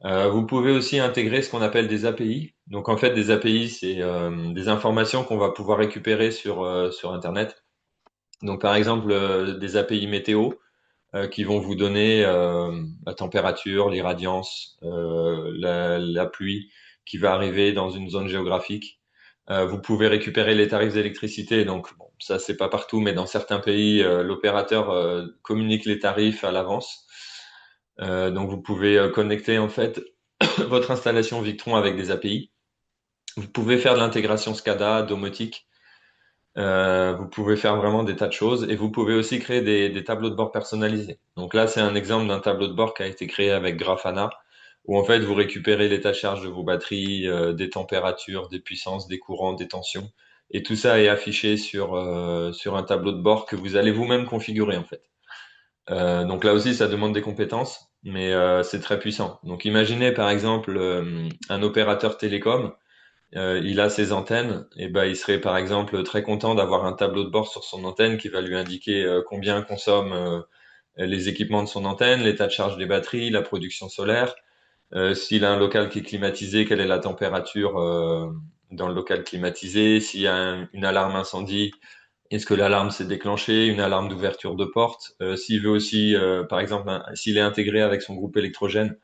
Vous pouvez aussi intégrer ce qu'on appelle des API. Donc en fait, des API, c'est des informations qu'on va pouvoir récupérer sur Internet. Donc par exemple, des API météo qui vont vous donner la température, l'irradiance, la pluie qui va arriver dans une zone géographique. Vous pouvez récupérer les tarifs d'électricité. Donc bon, ça, c'est pas partout, mais dans certains pays, l'opérateur communique les tarifs à l'avance. Donc vous pouvez connecter en fait votre installation Victron avec des API. Vous pouvez faire de l'intégration SCADA, domotique. Vous pouvez faire vraiment des tas de choses et vous pouvez aussi créer des tableaux de bord personnalisés. Donc là, c'est un exemple d'un tableau de bord qui a été créé avec Grafana, où en fait vous récupérez l'état de charge de vos batteries, des températures, des puissances, des courants, des tensions, et tout ça est affiché sur un tableau de bord que vous allez vous-même configurer en fait. Donc là aussi, ça demande des compétences, mais c'est très puissant. Donc imaginez par exemple un opérateur télécom, il a ses antennes, et ben il serait par exemple très content d'avoir un tableau de bord sur son antenne qui va lui indiquer combien consomment les équipements de son antenne, l'état de charge des batteries, la production solaire. S'il a un local qui est climatisé, quelle est la température dans le local climatisé? S'il y a une alarme incendie, est-ce que l'alarme s'est déclenchée, une alarme d'ouverture de porte? S'il veut aussi, par exemple, s'il est intégré avec son groupe électrogène,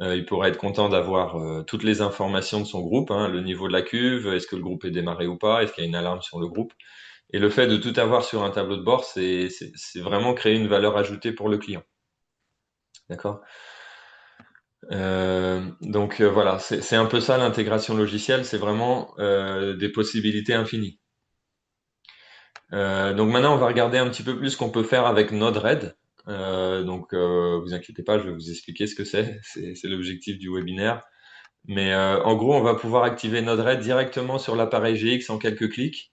il pourrait être content d'avoir toutes les informations de son groupe, hein, le niveau de la cuve, est-ce que le groupe est démarré ou pas, est-ce qu'il y a une alarme sur le groupe. Et le fait de tout avoir sur un tableau de bord, c'est vraiment créer une valeur ajoutée pour le client. D'accord? Donc voilà, c'est un peu ça l'intégration logicielle, c'est vraiment des possibilités infinies. Donc maintenant, on va regarder un petit peu plus ce qu'on peut faire avec Node-RED. Vous inquiétez pas, je vais vous expliquer ce que c'est. C'est l'objectif du webinaire. Mais en gros, on va pouvoir activer Node-RED directement sur l'appareil GX en quelques clics.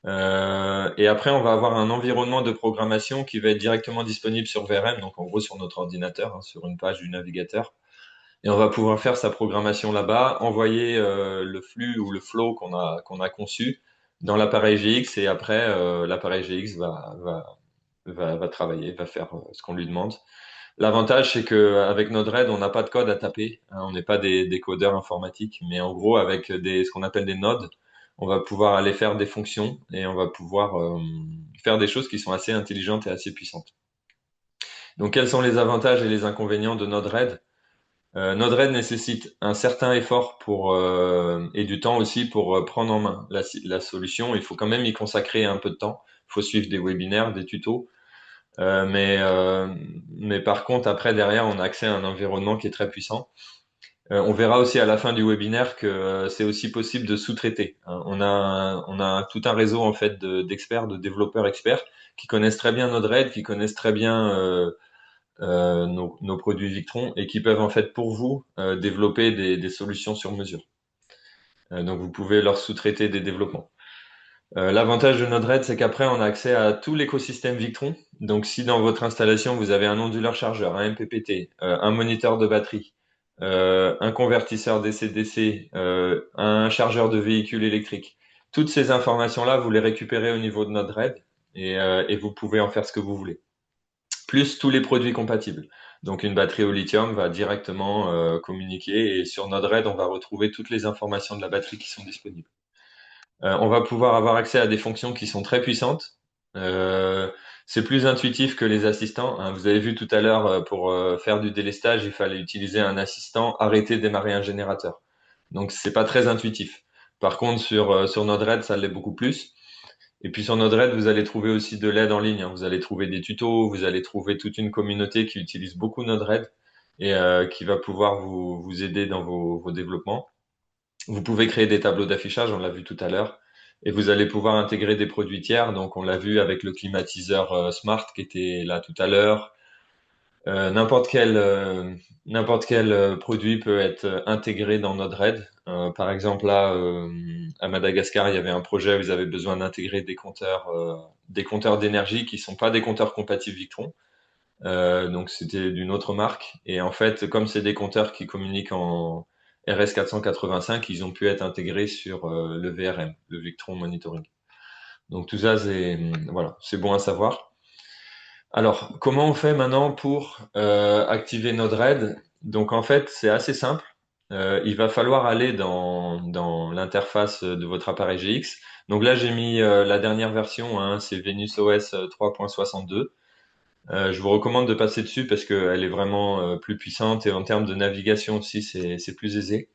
Et après, on va avoir un environnement de programmation qui va être directement disponible sur VRM, donc en gros sur notre ordinateur, hein, sur une page du navigateur. Et on va pouvoir faire sa programmation là-bas, envoyer le flux ou le flow qu'on a conçu dans l'appareil GX et après l'appareil GX va travailler, va faire ce qu'on lui demande. L'avantage c'est que avec Node-RED, on n'a pas de code à taper, hein, on n'est pas des codeurs informatiques, mais en gros avec ce qu'on appelle des nodes, on va pouvoir aller faire des fonctions et on va pouvoir faire des choses qui sont assez intelligentes et assez puissantes. Donc quels sont les avantages et les inconvénients de Node-RED? Node-RED nécessite un certain effort et du temps aussi pour prendre en main la solution. Il faut quand même y consacrer un peu de temps. Il faut suivre des webinaires, des tutos. Mais par contre, après, derrière, on a accès à un environnement qui est très puissant. On verra aussi à la fin du webinaire que c'est aussi possible de sous-traiter, hein. On a tout un réseau en fait d'experts, de développeurs experts qui connaissent très bien Node-RED, qui connaissent très bien nos produits Victron et qui peuvent en fait pour vous développer des solutions sur mesure. Donc vous pouvez leur sous-traiter des développements. L'avantage de Node-RED, c'est qu'après on a accès à tout l'écosystème Victron. Donc si dans votre installation vous avez un onduleur chargeur, un MPPT, un moniteur de batterie, un convertisseur DC-DC, un chargeur de véhicule électrique, toutes ces informations-là, vous les récupérez au niveau de Node-RED et vous pouvez en faire ce que vous voulez plus tous les produits compatibles. Donc une batterie au lithium va directement communiquer et sur Node-RED, on va retrouver toutes les informations de la batterie qui sont disponibles. On va pouvoir avoir accès à des fonctions qui sont très puissantes. C'est plus intuitif que les assistants, hein. Vous avez vu tout à l'heure, pour faire du délestage, il fallait utiliser un assistant, arrêter, démarrer un générateur. Donc c'est pas très intuitif. Par contre, sur Node-RED, ça l'est beaucoup plus. Et puis sur Node-RED, vous allez trouver aussi de l'aide en ligne, hein. Vous allez trouver des tutos, vous allez trouver toute une communauté qui utilise beaucoup Node-RED et qui va pouvoir vous aider dans vos développements. Vous pouvez créer des tableaux d'affichage, on l'a vu tout à l'heure, et vous allez pouvoir intégrer des produits tiers. Donc on l'a vu avec le climatiseur Smart qui était là tout à l'heure. N'importe quel produit peut être intégré dans Node-RED. Par exemple, là, à Madagascar, il y avait un projet où ils avaient besoin d'intégrer des compteurs d'énergie qui sont pas des compteurs compatibles Victron. Donc, c'était d'une autre marque. Et en fait, comme c'est des compteurs qui communiquent en RS485, ils ont pu être intégrés sur le VRM, le Victron Monitoring. Donc, tout ça, voilà, c'est bon à savoir. Alors, comment on fait maintenant pour activer Node-RED? Donc, en fait, c'est assez simple. Il va falloir aller dans l'interface de votre appareil GX. Donc là, j'ai mis la dernière version, hein, c'est Venus OS 3.62. Je vous recommande de passer dessus parce qu'elle est vraiment plus puissante et en termes de navigation aussi, c'est plus aisé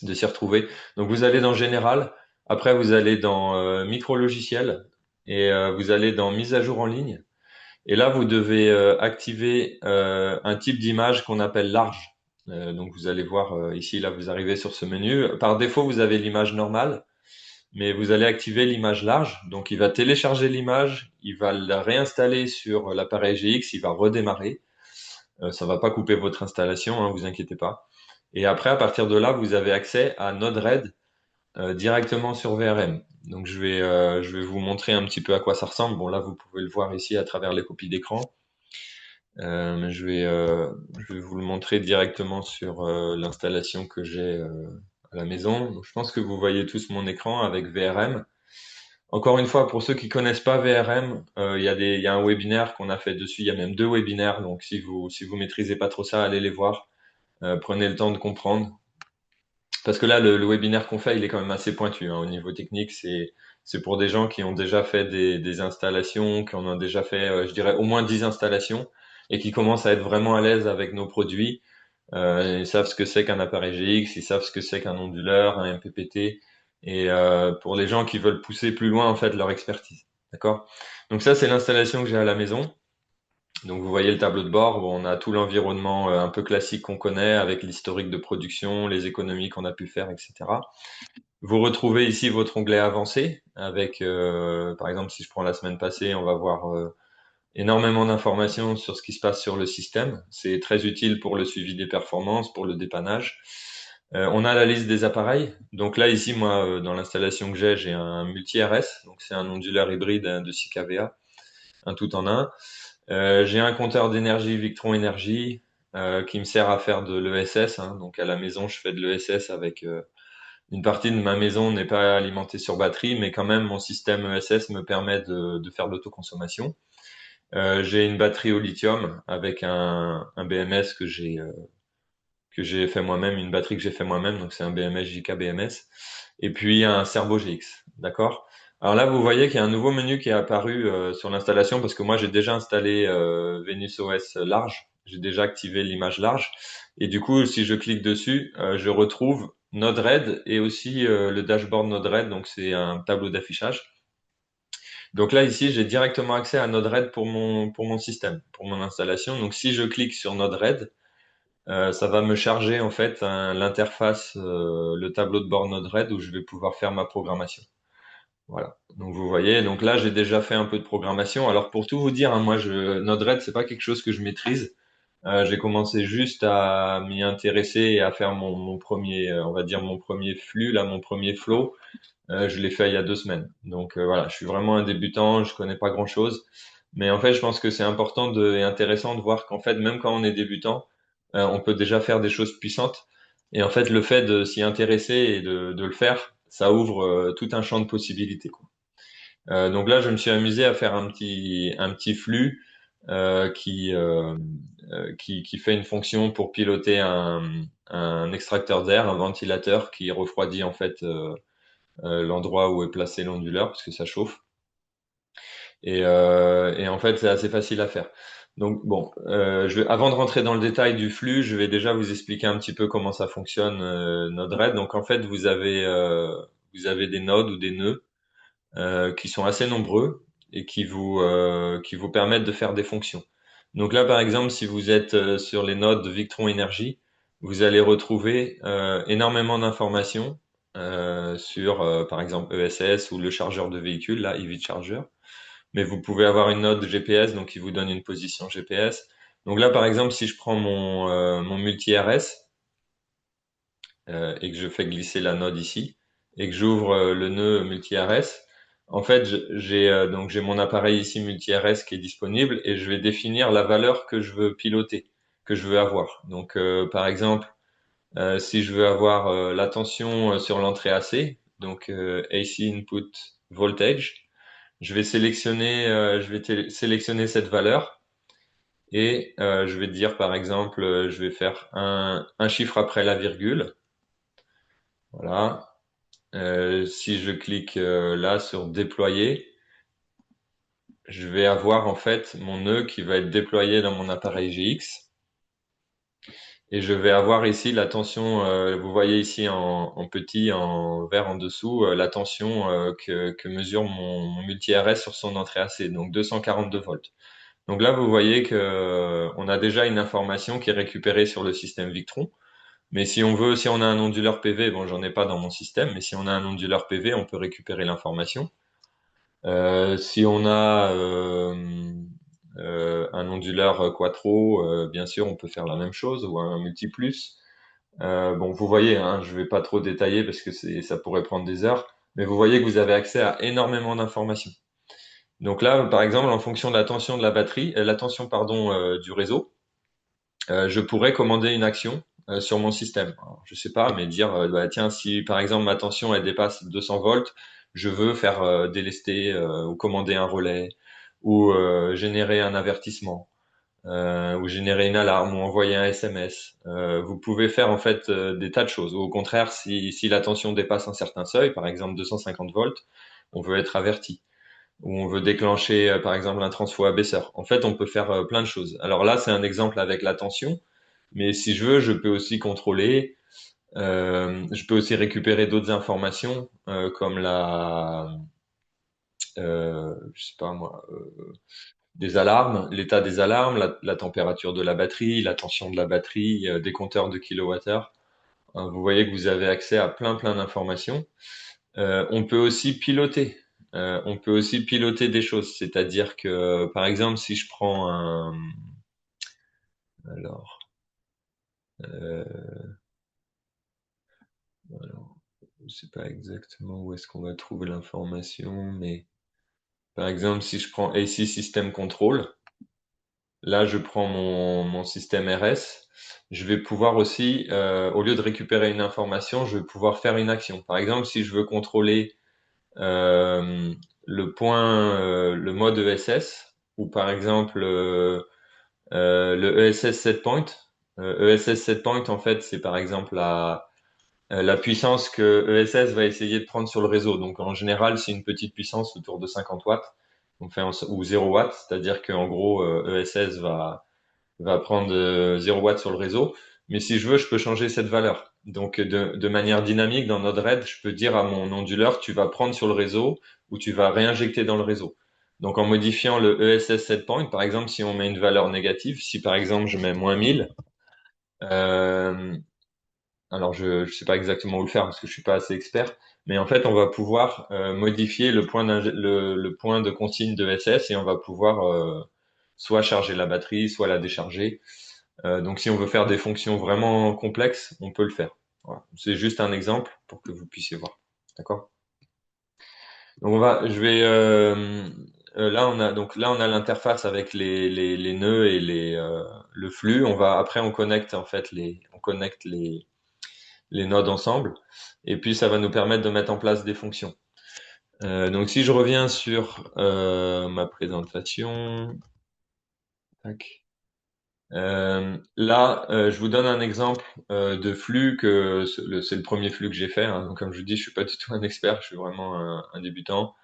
de s'y retrouver. Donc, vous allez dans Général. Après, vous allez dans Micro-logiciel et vous allez dans Mise à jour en ligne. Et là, vous devez activer un type d'image qu'on appelle large. Donc, vous allez voir ici, là, vous arrivez sur ce menu. Par défaut, vous avez l'image normale, mais vous allez activer l'image large. Donc, il va télécharger l'image, il va la réinstaller sur l'appareil GX, il va redémarrer. Ça va pas couper votre installation, hein, vous inquiétez pas. Et après, à partir de là, vous avez accès à Node-RED directement sur VRM. Donc, je vais vous montrer un petit peu à quoi ça ressemble. Bon, là, vous pouvez le voir ici à travers les copies d'écran. Mais je vais vous le montrer directement sur l'installation que j'ai à la maison. Donc, je pense que vous voyez tous mon écran avec VRM. Encore une fois, pour ceux qui connaissent pas VRM, il y a un webinaire qu'on a fait dessus. Il y a même deux webinaires. Donc, si vous maîtrisez pas trop ça, allez les voir. Prenez le temps de comprendre. Parce que là, le webinaire qu'on fait, il est quand même assez pointu, hein, au niveau technique. C'est pour des gens qui ont déjà fait des installations, qui en ont déjà fait, je dirais, au moins 10 installations et qui commencent à être vraiment à l'aise avec nos produits. Ils savent ce que c'est qu'un appareil GX, ils savent ce que c'est qu'un onduleur, un MPPT. Et pour les gens qui veulent pousser plus loin, en fait, leur expertise. D'accord? Donc ça, c'est l'installation que j'ai à la maison. Donc vous voyez le tableau de bord, où on a tout l'environnement un peu classique qu'on connaît avec l'historique de production, les économies qu'on a pu faire, etc. Vous retrouvez ici votre onglet avancé avec, par exemple, si je prends la semaine passée, on va voir énormément d'informations sur ce qui se passe sur le système. C'est très utile pour le suivi des performances, pour le dépannage. On a la liste des appareils. Donc là, ici, moi, dans l'installation que j'ai un multi-RS. Donc c'est un onduleur hybride de 6 kVA, un tout en un. J'ai un compteur d'énergie Victron Énergie qui me sert à faire de l'ESS. Hein. Donc à la maison, je fais de l'ESS avec une partie de ma maison n'est pas alimentée sur batterie, mais quand même mon système ESS me permet de faire de l'autoconsommation. J'ai une batterie au lithium avec un BMS que j'ai fait moi-même, une batterie que j'ai fait moi-même, donc c'est un BMS JK BMS, et puis un Servo GX, d'accord? Alors là, vous voyez qu'il y a un nouveau menu qui est apparu sur l'installation parce que moi j'ai déjà installé Venus OS large, j'ai déjà activé l'image large, et du coup, si je clique dessus, je retrouve Node-RED et aussi le dashboard Node-RED, donc c'est un tableau d'affichage. Donc là, ici, j'ai directement accès à Node-RED pour mon système, pour mon installation. Donc si je clique sur Node-RED, ça va me charger en fait l'interface, le tableau de bord Node-RED où je vais pouvoir faire ma programmation. Voilà. Donc vous voyez, donc là j'ai déjà fait un peu de programmation. Alors pour tout vous dire, hein, Node-RED c'est pas quelque chose que je maîtrise. J'ai commencé juste à m'y intéresser et à faire mon premier, on va dire mon premier flux là, mon premier flow. Je l'ai fait il y a 2 semaines. Donc voilà, je suis vraiment un débutant, je connais pas grand-chose. Mais en fait, je pense que c'est important et intéressant de voir qu'en fait, même quand on est débutant, on peut déjà faire des choses puissantes. Et en fait, le fait de s'y intéresser et de le faire, ça ouvre tout un champ de possibilités, quoi. Donc là, je me suis amusé à faire un petit flux euh, qui, euh, qui fait une fonction pour piloter un extracteur d'air, un ventilateur qui refroidit en fait l'endroit où est placé l'onduleur parce que ça chauffe. Et en fait, c'est assez facile à faire. Donc bon, avant de rentrer dans le détail du flux, je vais déjà vous expliquer un petit peu comment ça fonctionne Node-RED. Donc en fait, vous avez des nodes ou des nœuds qui sont assez nombreux et qui vous permettent de faire des fonctions. Donc là, par exemple, si vous êtes sur les nodes Victron Énergie, vous allez retrouver énormément d'informations sur, par exemple, ESS ou le chargeur de véhicule, là, EV Charger. Mais vous pouvez avoir une node GPS, donc qui vous donne une position GPS. Donc là, par exemple, si je prends mon multi-RS et que je fais glisser la node ici et que j'ouvre le nœud multi-RS, en fait, j'ai mon appareil ici multi-RS qui est disponible et je vais définir la valeur que je veux piloter, que je veux avoir. Donc, par exemple, si je veux avoir la tension sur l'entrée AC, donc AC input voltage, je vais sélectionner cette valeur et je vais dire par exemple, je vais faire un chiffre après la virgule. Voilà. Si je clique là sur déployer, je vais avoir en fait mon nœud qui va être déployé dans mon appareil GX. Et je vais avoir ici la tension, vous voyez ici en petit, en vert en dessous, la tension que mesure mon multi-RS sur son entrée AC, donc 242 volts. Donc là, vous voyez que on a déjà une information qui est récupérée sur le système Victron. Mais si on a un onduleur PV, bon, j'en ai pas dans mon système, mais si on a un onduleur PV, on peut récupérer l'information. Si on a un onduleur quattro, bien sûr, on peut faire la même chose, ou un multiplus. Bon, vous voyez, hein, je vais pas trop détailler parce que ça pourrait prendre des heures, mais vous voyez que vous avez accès à énormément d'informations. Donc là, par exemple, en fonction de la tension de la batterie, la tension, pardon, du réseau, je pourrais commander une action sur mon système. Alors, je sais pas, mais dire, bah, tiens, si par exemple ma tension elle dépasse 200 volts, je veux faire délester ou commander un relais ou générer un avertissement ou générer une alarme ou envoyer un SMS. Vous pouvez faire en fait des tas de choses. Ou au contraire, si la tension dépasse un certain seuil, par exemple 250 volts, on veut être averti. Ou on veut déclencher par exemple un transfo abaisseur. En fait, on peut faire plein de choses. Alors là, c'est un exemple avec la tension, mais si je veux, je peux aussi contrôler. Je peux aussi récupérer d'autres informations comme je sais pas moi, des alarmes, l'état des alarmes, la température de la batterie, la tension de la batterie, des compteurs de kilowattheure. Hein, vous voyez que vous avez accès à plein d'informations. On peut aussi piloter. On peut aussi piloter des choses, c'est-à-dire que, par exemple, si je prends alors, euh, alors, je sais pas exactement où est-ce qu'on va trouver l'information, mais par exemple, si je prends AC System Control, là, je prends mon système RS. Je vais pouvoir aussi, au lieu de récupérer une information, je vais pouvoir faire une action. Par exemple, si je veux contrôler euh, le mode ESS, ou par exemple le ESS set point. ESS set point, en fait, c'est par exemple la puissance que ESS va essayer de prendre sur le réseau. Donc en général, c'est une petite puissance autour de 50 watts, ou 0 watts, c'est-à-dire qu'en gros, ESS va prendre 0 watts sur le réseau. Mais si je veux, je peux changer cette valeur. Donc de manière dynamique, dans Node-RED, je peux dire à mon onduleur, tu vas prendre sur le réseau ou tu vas réinjecter dans le réseau. Donc en modifiant le ESS set point, par exemple, si on met une valeur négative, si par exemple je mets -1000, euh, alors je sais pas exactement où le faire parce que je suis pas assez expert, mais en fait on va pouvoir modifier le point de consigne de SS et on va pouvoir soit charger la batterie, soit la décharger. Donc si on veut faire des fonctions vraiment complexes, on peut le faire. Voilà. C'est juste un exemple pour que vous puissiez voir. D'accord? Donc là on a l'interface avec les nœuds et le flux. Après on connecte en fait les nodes ensemble et puis ça va nous permettre de mettre en place des fonctions. Donc si je reviens sur ma présentation, tac. Là, je vous donne un exemple de flux c'est le premier flux que j'ai fait. Hein. Donc, comme je vous dis, je suis pas du tout un expert, je suis vraiment un débutant.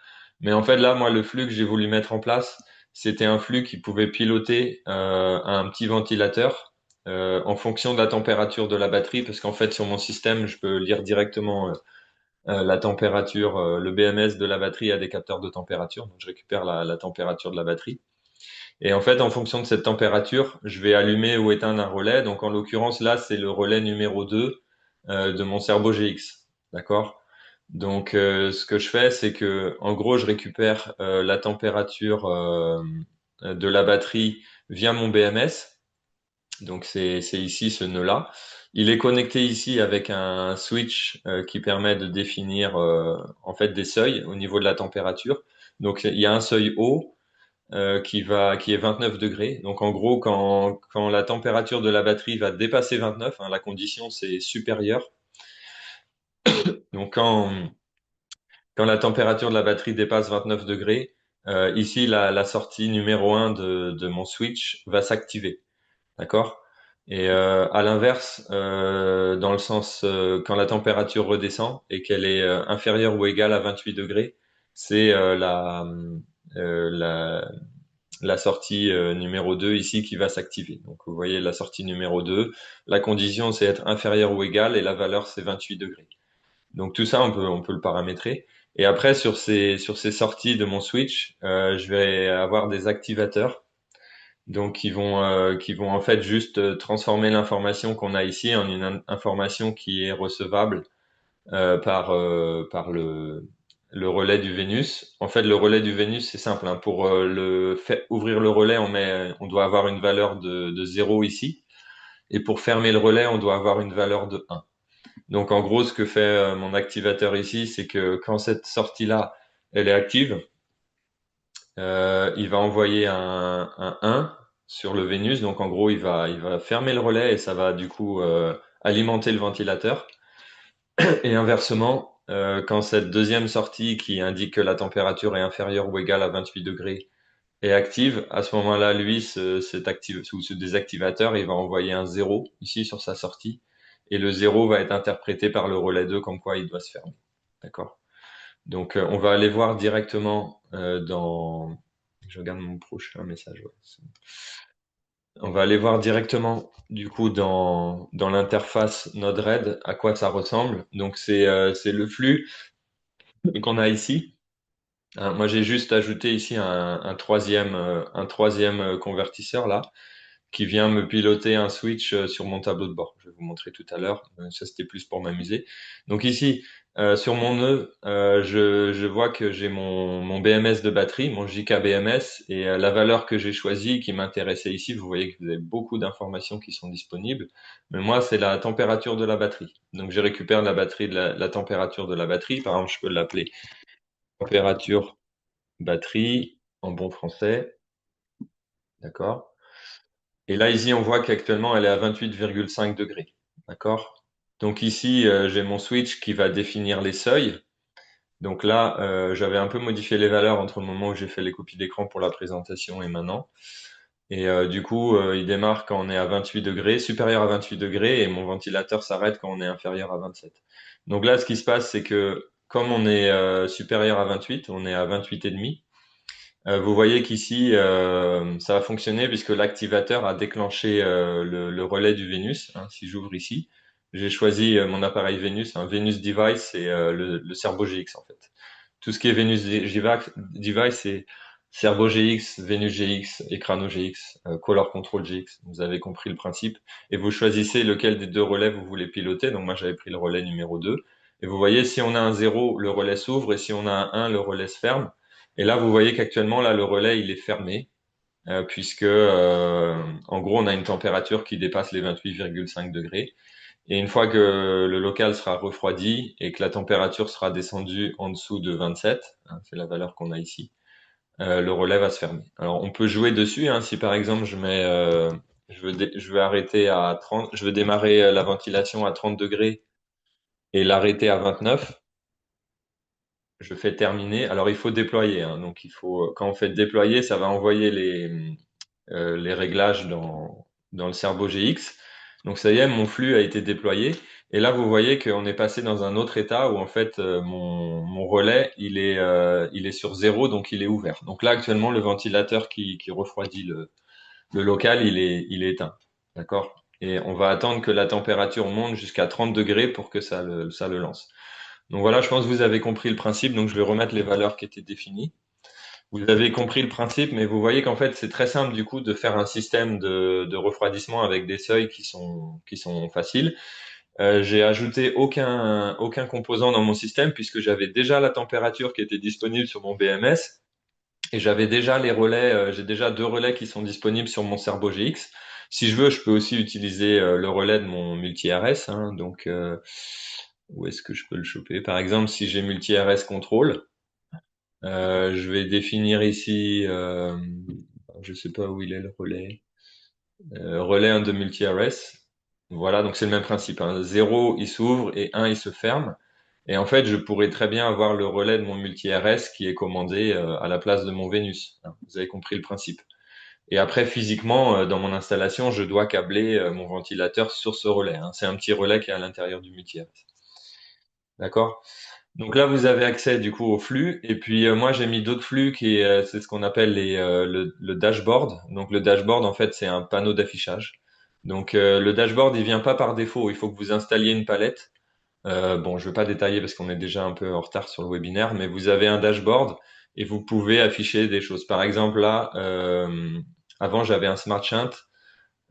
Mais en fait, là, moi, le flux que j'ai voulu mettre en place, c'était un flux qui pouvait piloter un petit ventilateur en fonction de la température de la batterie, parce qu'en fait, sur mon système, je peux lire directement la température, le BMS de la batterie à des capteurs de température. Donc, je récupère la température de la batterie. Et en fait, en fonction de cette température, je vais allumer ou éteindre un relais. Donc, en l'occurrence, là, c'est le relais numéro 2 de mon Cerbo GX. D'accord? Donc, ce que je fais, c'est que, en gros, je récupère la température de la batterie via mon BMS. Donc c'est ici ce nœud-là. Il est connecté ici avec un switch qui permet de définir en fait des seuils au niveau de la température. Donc il y a un seuil haut qui est 29 degrés. Donc en gros, quand la température de la batterie va dépasser 29, hein, la condition c'est supérieur. Donc quand la température de la batterie dépasse 29 degrés, ici la sortie numéro un de mon switch va s'activer. D'accord? Et à l'inverse, dans le sens quand la température redescend et qu'elle est inférieure ou égale à 28 degrés, c'est la, la sortie numéro 2 ici qui va s'activer. Donc vous voyez la sortie numéro 2, la condition c'est être inférieur ou égal et la valeur c'est 28 degrés. Donc tout ça on peut le paramétrer. Et après sur ces sorties de mon switch, je vais avoir des activateurs donc qui vont en fait juste transformer l'information qu'on a ici en une information qui est recevable par le relais du Vénus. En fait, le relais du Vénus, c'est simple, hein. Pour ouvrir le relais, on doit avoir une valeur de 0 ici. Et pour fermer le relais, on doit avoir une valeur de 1. Donc en gros, ce que fait mon activateur ici, c'est que quand cette sortie-là, elle est active, il va envoyer un 1 sur le Vénus. Donc en gros, il va fermer le relais et ça va du coup alimenter le ventilateur. Et inversement, quand cette deuxième sortie qui indique que la température est inférieure ou égale à 28 degrés est active, à ce moment-là, lui, ce désactivateur, il va envoyer un 0 ici sur sa sortie. Et le 0 va être interprété par le relais 2 comme quoi il doit se fermer. D'accord? Donc, on va aller voir directement dans... Je regarde mon prochain message. Ouais. On va aller voir directement, du coup, dans l'interface Node-RED, à quoi ça ressemble. Donc, c'est le flux qu'on a ici. Hein, moi, j'ai juste ajouté ici un troisième convertisseur là, qui vient me piloter un switch sur mon tableau de bord. Je vais vous montrer tout à l'heure. Ça, c'était plus pour m'amuser. Donc ici, sur mon nœud, je vois que j'ai mon BMS de batterie, mon JK BMS, et la valeur que j'ai choisie, qui m'intéressait ici, vous voyez que vous avez beaucoup d'informations qui sont disponibles. Mais moi, c'est la température de la batterie. Donc je récupère la batterie la température de la batterie. Par exemple, je peux l'appeler température batterie en bon français. D'accord? Et là, ici, on voit qu'actuellement, elle est à 28,5 degrés. D'accord? Donc ici, j'ai mon switch qui va définir les seuils. Donc là, j'avais un peu modifié les valeurs entre le moment où j'ai fait les copies d'écran pour la présentation et maintenant. Et du coup, il démarre quand on est à 28 degrés, supérieur à 28 degrés, et mon ventilateur s'arrête quand on est inférieur à 27. Donc là, ce qui se passe, c'est que comme on est supérieur à 28, on est à 28,5. Vous voyez qu'ici, ça va fonctionner puisque l'activateur a déclenché le relais du Vénus. Hein, si j'ouvre ici, j'ai choisi mon appareil Vénus, un Vénus Device, c'est le Cerbo GX en fait. Tout ce qui est Device, c'est Cerbo GX, Venus GX, Ekrano GX, Color Control GX. Vous avez compris le principe. Et vous choisissez lequel des deux relais vous voulez piloter. Donc moi, j'avais pris le relais numéro 2. Et vous voyez, si on a un 0, le relais s'ouvre, et si on a un 1, le relais se ferme. Et là, vous voyez qu'actuellement, là, le relais, il est fermé, puisque, en gros, on a une température qui dépasse les 28,5 degrés. Et une fois que le local sera refroidi et que la température sera descendue en dessous de 27, hein, c'est la valeur qu'on a ici, le relais va se fermer. Alors, on peut jouer dessus, hein, si par exemple, je veux arrêter à 30, je veux démarrer la ventilation à 30 degrés et l'arrêter à 29. Je fais terminer. Alors, il faut déployer, hein. Donc, quand on fait déployer, ça va envoyer les réglages dans le Cerveau GX. Donc, ça y est, mon flux a été déployé. Et là, vous voyez qu'on est passé dans un autre état où, en fait, mon relais, il est sur 0, donc il est ouvert. Donc là, actuellement, le ventilateur qui refroidit le local, il est éteint. D'accord? Et on va attendre que la température monte jusqu'à 30 degrés pour que ça le lance. Donc voilà, je pense que vous avez compris le principe. Donc je vais remettre les valeurs qui étaient définies. Vous avez compris le principe, mais vous voyez qu'en fait, c'est très simple du coup de faire un système de refroidissement avec des seuils qui sont faciles. J'ai ajouté aucun composant dans mon système puisque j'avais déjà la température qui était disponible sur mon BMS et j'avais déjà les relais, j'ai déjà deux relais qui sont disponibles sur mon Cerbo GX. Si je veux, je peux aussi utiliser le relais de mon multi-RS. Hein, donc, où est-ce que je peux le choper? Par exemple, si j'ai multi-RS contrôle, je vais définir ici, je sais pas où il est le relais. Relais 1 de multi-RS. Voilà, donc c'est le même principe. Hein. 0, il s'ouvre et 1, il se ferme. Et en fait, je pourrais très bien avoir le relais de mon multi-RS qui est commandé à la place de mon Vénus. Hein. Vous avez compris le principe. Et après, physiquement, dans mon installation, je dois câbler mon ventilateur sur ce relais. Hein. C'est un petit relais qui est à l'intérieur du multi-RS. D'accord? Donc là, vous avez accès du coup au flux. Et puis moi, j'ai mis d'autres flux c'est ce qu'on appelle le dashboard. Donc le dashboard, en fait, c'est un panneau d'affichage. Donc le dashboard, il vient pas par défaut. Il faut que vous installiez une palette. Bon, je ne vais pas détailler parce qu'on est déjà un peu en retard sur le webinaire, mais vous avez un dashboard et vous pouvez afficher des choses. Par exemple, là, avant, j'avais un Smart Shunt.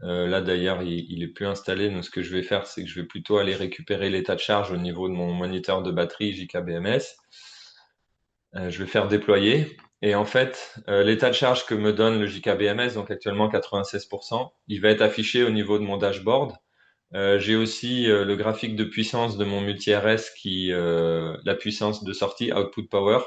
Là, d'ailleurs, il est plus installé. Donc, ce que je vais faire, c'est que je vais plutôt aller récupérer l'état de charge au niveau de mon moniteur de batterie JKBMS. Je vais faire déployer. Et en fait, l'état de charge que me donne le JKBMS, donc actuellement 96%, il va être affiché au niveau de mon dashboard. J'ai aussi le graphique de puissance de mon multi-RS la puissance de sortie, output power,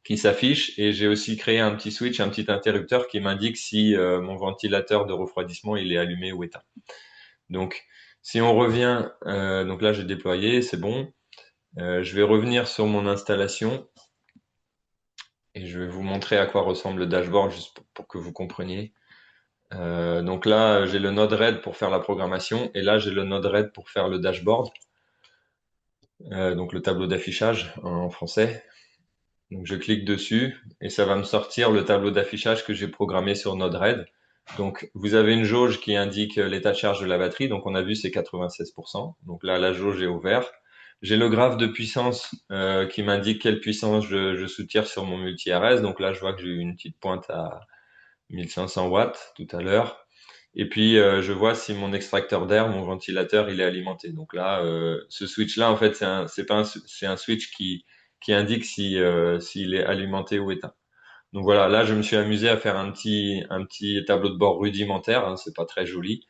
qui s'affiche. Et j'ai aussi créé un petit switch, un petit interrupteur qui m'indique si mon ventilateur de refroidissement il est allumé ou éteint. Donc, si on revient, donc là j'ai déployé, c'est bon. Je vais revenir sur mon installation et je vais vous montrer à quoi ressemble le dashboard juste pour que vous compreniez. Donc là, j'ai le Node-RED pour faire la programmation et là, j'ai le Node-RED pour faire le dashboard. Donc le tableau d'affichage en français. Donc je clique dessus et ça va me sortir le tableau d'affichage que j'ai programmé sur Node-RED. Donc vous avez une jauge qui indique l'état de charge de la batterie. Donc on a vu c'est 96%. Donc là la jauge est ouverte. J'ai le graphe de puissance qui m'indique quelle puissance je soutire sur mon multi-RS. Donc là je vois que j'ai eu une petite pointe à 1500 watts tout à l'heure. Et puis je vois si mon extracteur d'air, mon ventilateur, il est alimenté. Donc là, ce switch-là, en fait, c'est un switch qui indique s'il est alimenté ou éteint. Donc voilà, là, je me suis amusé à faire un petit tableau de bord rudimentaire. Hein, c'est pas très joli,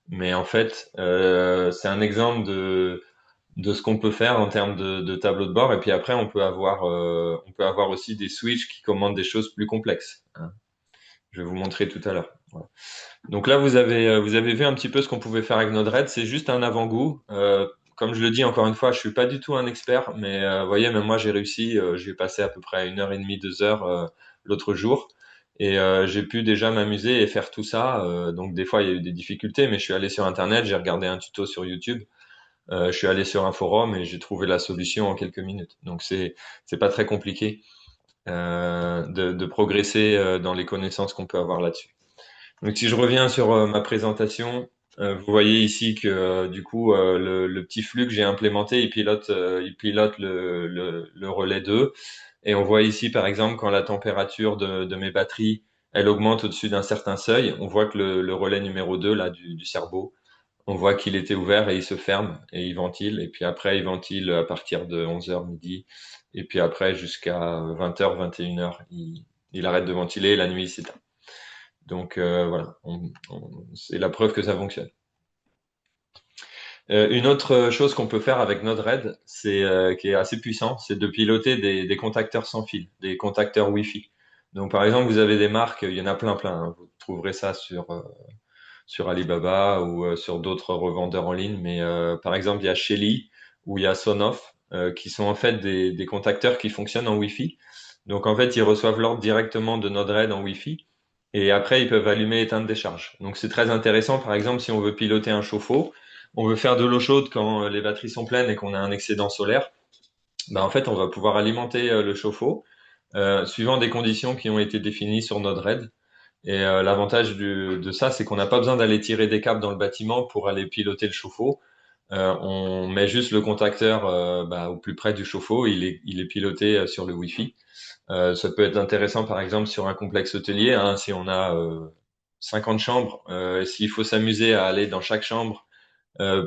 mais en fait, c'est un exemple de ce qu'on peut faire en termes de tableau de bord. Et puis après, on peut avoir aussi des switches qui commandent des choses plus complexes. Hein. Je vais vous montrer tout à l'heure. Voilà. Donc là, vous avez vu un petit peu ce qu'on pouvait faire avec Node-RED. C'est juste un avant-goût. Comme je le dis encore une fois, je suis pas du tout un expert, mais vous voyez, même moi, j'ai réussi. J'ai passé à peu près 1 heure et demie, 2 heures l'autre jour. Et j'ai pu déjà m'amuser et faire tout ça. Donc des fois, il y a eu des difficultés, mais je suis allé sur Internet, j'ai regardé un tuto sur YouTube. Je suis allé sur un forum et j'ai trouvé la solution en quelques minutes. Donc c'est pas très compliqué de progresser dans les connaissances qu'on peut avoir là-dessus. Donc si je reviens sur ma présentation, vous voyez ici que du coup le petit flux que j'ai implémenté, il pilote le relais 2. Et on voit ici par exemple quand la température de mes batteries elle augmente au-dessus d'un certain seuil, on voit que le relais numéro 2 là du cerveau, on voit qu'il était ouvert et il se ferme et il ventile. Et puis après il ventile à partir de 11 heures midi. Et puis après jusqu'à 20 heures 21 heures il arrête de ventiler et la nuit il s'éteint. Donc voilà, c'est la preuve que ça fonctionne. Une autre chose qu'on peut faire avec Node-RED, qui est assez puissant, c'est de piloter des contacteurs sans fil, des contacteurs Wi-Fi. Donc par exemple, vous avez des marques, il y en a plein. Hein. Vous trouverez ça sur Alibaba ou sur d'autres revendeurs en ligne. Mais par exemple, il y a Shelly ou il y a Sonoff qui sont en fait des contacteurs qui fonctionnent en Wi-Fi. Donc en fait, ils reçoivent l'ordre directement de Node-RED en Wi-Fi. Et après, ils peuvent allumer et éteindre des charges. Donc c'est très intéressant. Par exemple, si on veut piloter un chauffe-eau, on veut faire de l'eau chaude quand les batteries sont pleines et qu'on a un excédent solaire, bah en fait, on va pouvoir alimenter le chauffe-eau suivant des conditions qui ont été définies sur Node-RED. Et l'avantage de ça, c'est qu'on n'a pas besoin d'aller tirer des câbles dans le bâtiment pour aller piloter le chauffe-eau. On met juste le contacteur au plus près du chauffe-eau, il est piloté sur le Wi-Fi. Ça peut être intéressant, par exemple, sur un complexe hôtelier, hein, si on a 50 chambres, s'il faut s'amuser à aller dans chaque chambre,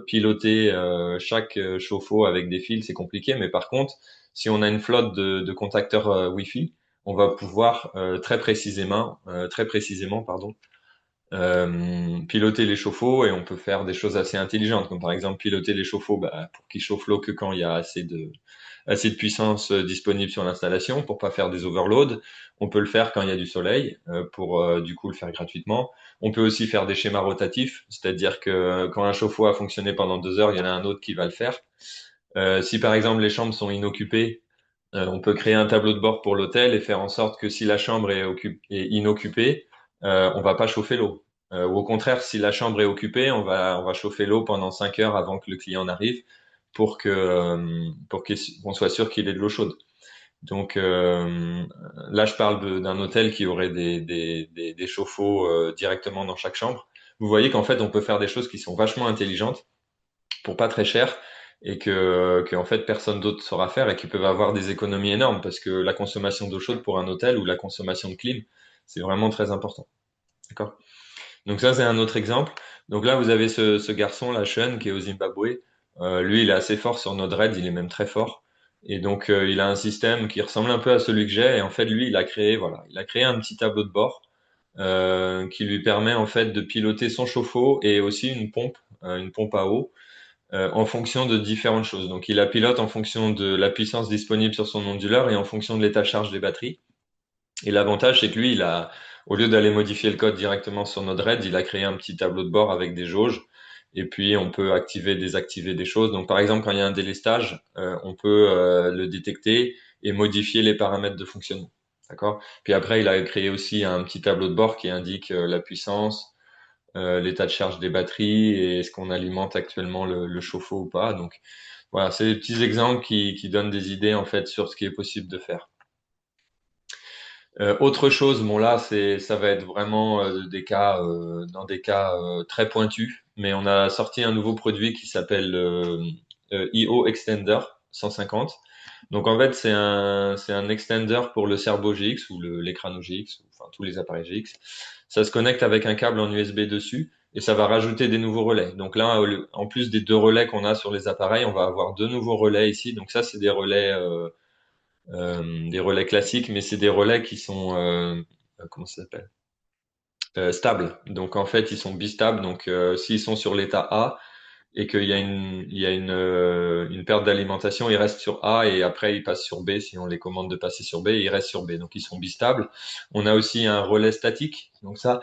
piloter chaque chauffe-eau avec des fils, c'est compliqué. Mais par contre, si on a une flotte de contacteurs Wi-Fi, on va pouvoir très précisément, pardon, piloter les chauffe-eau et on peut faire des choses assez intelligentes, comme par exemple piloter les chauffe-eau pour qu'ils chauffent l'eau que quand il y a assez de puissance disponible sur l'installation pour pas faire des overloads. On peut le faire quand il y a du soleil pour du coup le faire gratuitement. On peut aussi faire des schémas rotatifs, c'est-à-dire que quand un chauffe-eau a fonctionné pendant 2 heures, il y en a un autre qui va le faire. Si par exemple les chambres sont inoccupées, on peut créer un tableau de bord pour l'hôtel et faire en sorte que si la chambre est inoccupée, on va pas chauffer l'eau. Ou au contraire, si la chambre est occupée, on va chauffer l'eau pendant 5 heures avant que le client n'arrive pour qu'on soit sûr qu'il ait de l'eau chaude. Donc là, je parle d'un hôtel qui aurait des chauffe-eau directement dans chaque chambre. Vous voyez qu'en fait, on peut faire des choses qui sont vachement intelligentes pour pas très cher et que en fait personne d'autre saura faire et qui peuvent avoir des économies énormes parce que la consommation d'eau chaude pour un hôtel ou la consommation de clim, c'est vraiment très important. D'accord? Donc ça, c'est un autre exemple. Donc là, vous avez ce garçon, là, Sean, qui est au Zimbabwe. Lui, il est assez fort sur Node-RED, il est même très fort. Et donc, il a un système qui ressemble un peu à celui que j'ai. Et en fait, lui, il a créé un petit tableau de bord qui lui permet en fait de piloter son chauffe-eau et aussi une pompe à eau en fonction de différentes choses. Donc, il la pilote en fonction de la puissance disponible sur son onduleur et en fonction de l'état de charge des batteries. Et l'avantage, c'est que lui, au lieu d'aller modifier le code directement sur Node-RED, il a créé un petit tableau de bord avec des jauges. Et puis, on peut activer, désactiver des choses. Donc, par exemple, quand il y a un délestage, on peut le détecter et modifier les paramètres de fonctionnement. D'accord? Puis après, il a créé aussi un petit tableau de bord qui indique la puissance, l'état de charge des batteries et est-ce qu'on alimente actuellement le chauffe-eau ou pas. Donc, voilà, c'est des petits exemples qui donnent des idées en fait sur ce qui est possible de faire. Autre chose, bon là, ça va être vraiment dans des cas très pointus, mais on a sorti un nouveau produit qui s'appelle IO Extender 150. Donc en fait, c'est un extender pour le Cerbo GX ou l'écran GX, enfin tous les appareils GX. Ça se connecte avec un câble en USB dessus et ça va rajouter des nouveaux relais. Donc là, en plus des 2 relais qu'on a sur les appareils, on va avoir 2 nouveaux relais ici. Donc ça, c'est des relais classiques, mais c'est des relais qui sont comment ça s'appelle? Stables. Donc en fait, ils sont bistables. Donc s'ils sont sur l'état A et qu'il y a une perte d'alimentation, ils restent sur A et après ils passent sur B. Si on les commande de passer sur B, ils restent sur B. Donc ils sont bistables. On a aussi un relais statique. Donc ça,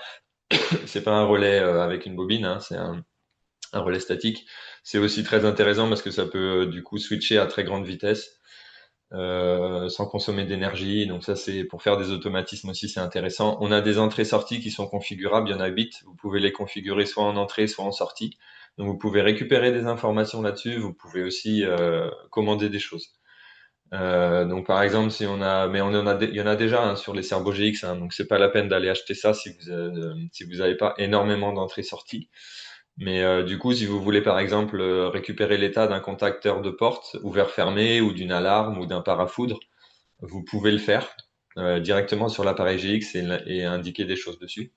c'est pas un relais avec une bobine, hein, c'est un relais statique. C'est aussi très intéressant parce que ça peut du coup switcher à très grande vitesse sans consommer d'énergie. Donc ça, c'est pour faire des automatismes aussi, c'est intéressant. On a des entrées-sorties qui sont configurables. Il y en a 8. Vous pouvez les configurer soit en entrée, soit en sortie. Donc vous pouvez récupérer des informations là-dessus. Vous pouvez aussi commander des choses. Donc par exemple, si on a, mais on en a, il y en a déjà hein, sur les Cerbo GX, hein, donc c'est pas la peine d'aller acheter ça si vous n'avez pas énormément d'entrées-sorties. Mais du coup, si vous voulez par exemple récupérer l'état d'un contacteur de porte ouvert-fermé ou d'une alarme ou d'un parafoudre, vous pouvez le faire directement sur l'appareil GX et indiquer des choses dessus.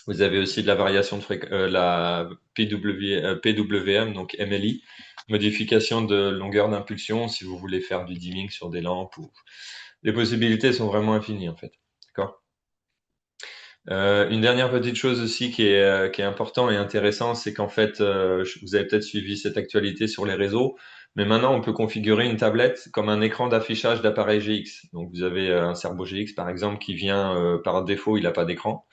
Vous avez aussi de la variation de la PWM, donc MLI, modification de longueur d'impulsion si vous voulez faire du dimming sur des lampes. Les possibilités sont vraiment infinies en fait. D'accord. Une dernière petite chose aussi qui est important et intéressant, c'est qu'en fait, vous avez peut-être suivi cette actualité sur les réseaux, mais maintenant on peut configurer une tablette comme un écran d'affichage d'appareil GX. Donc vous avez un Cerbo GX par exemple qui vient par défaut, il n'a pas d'écran.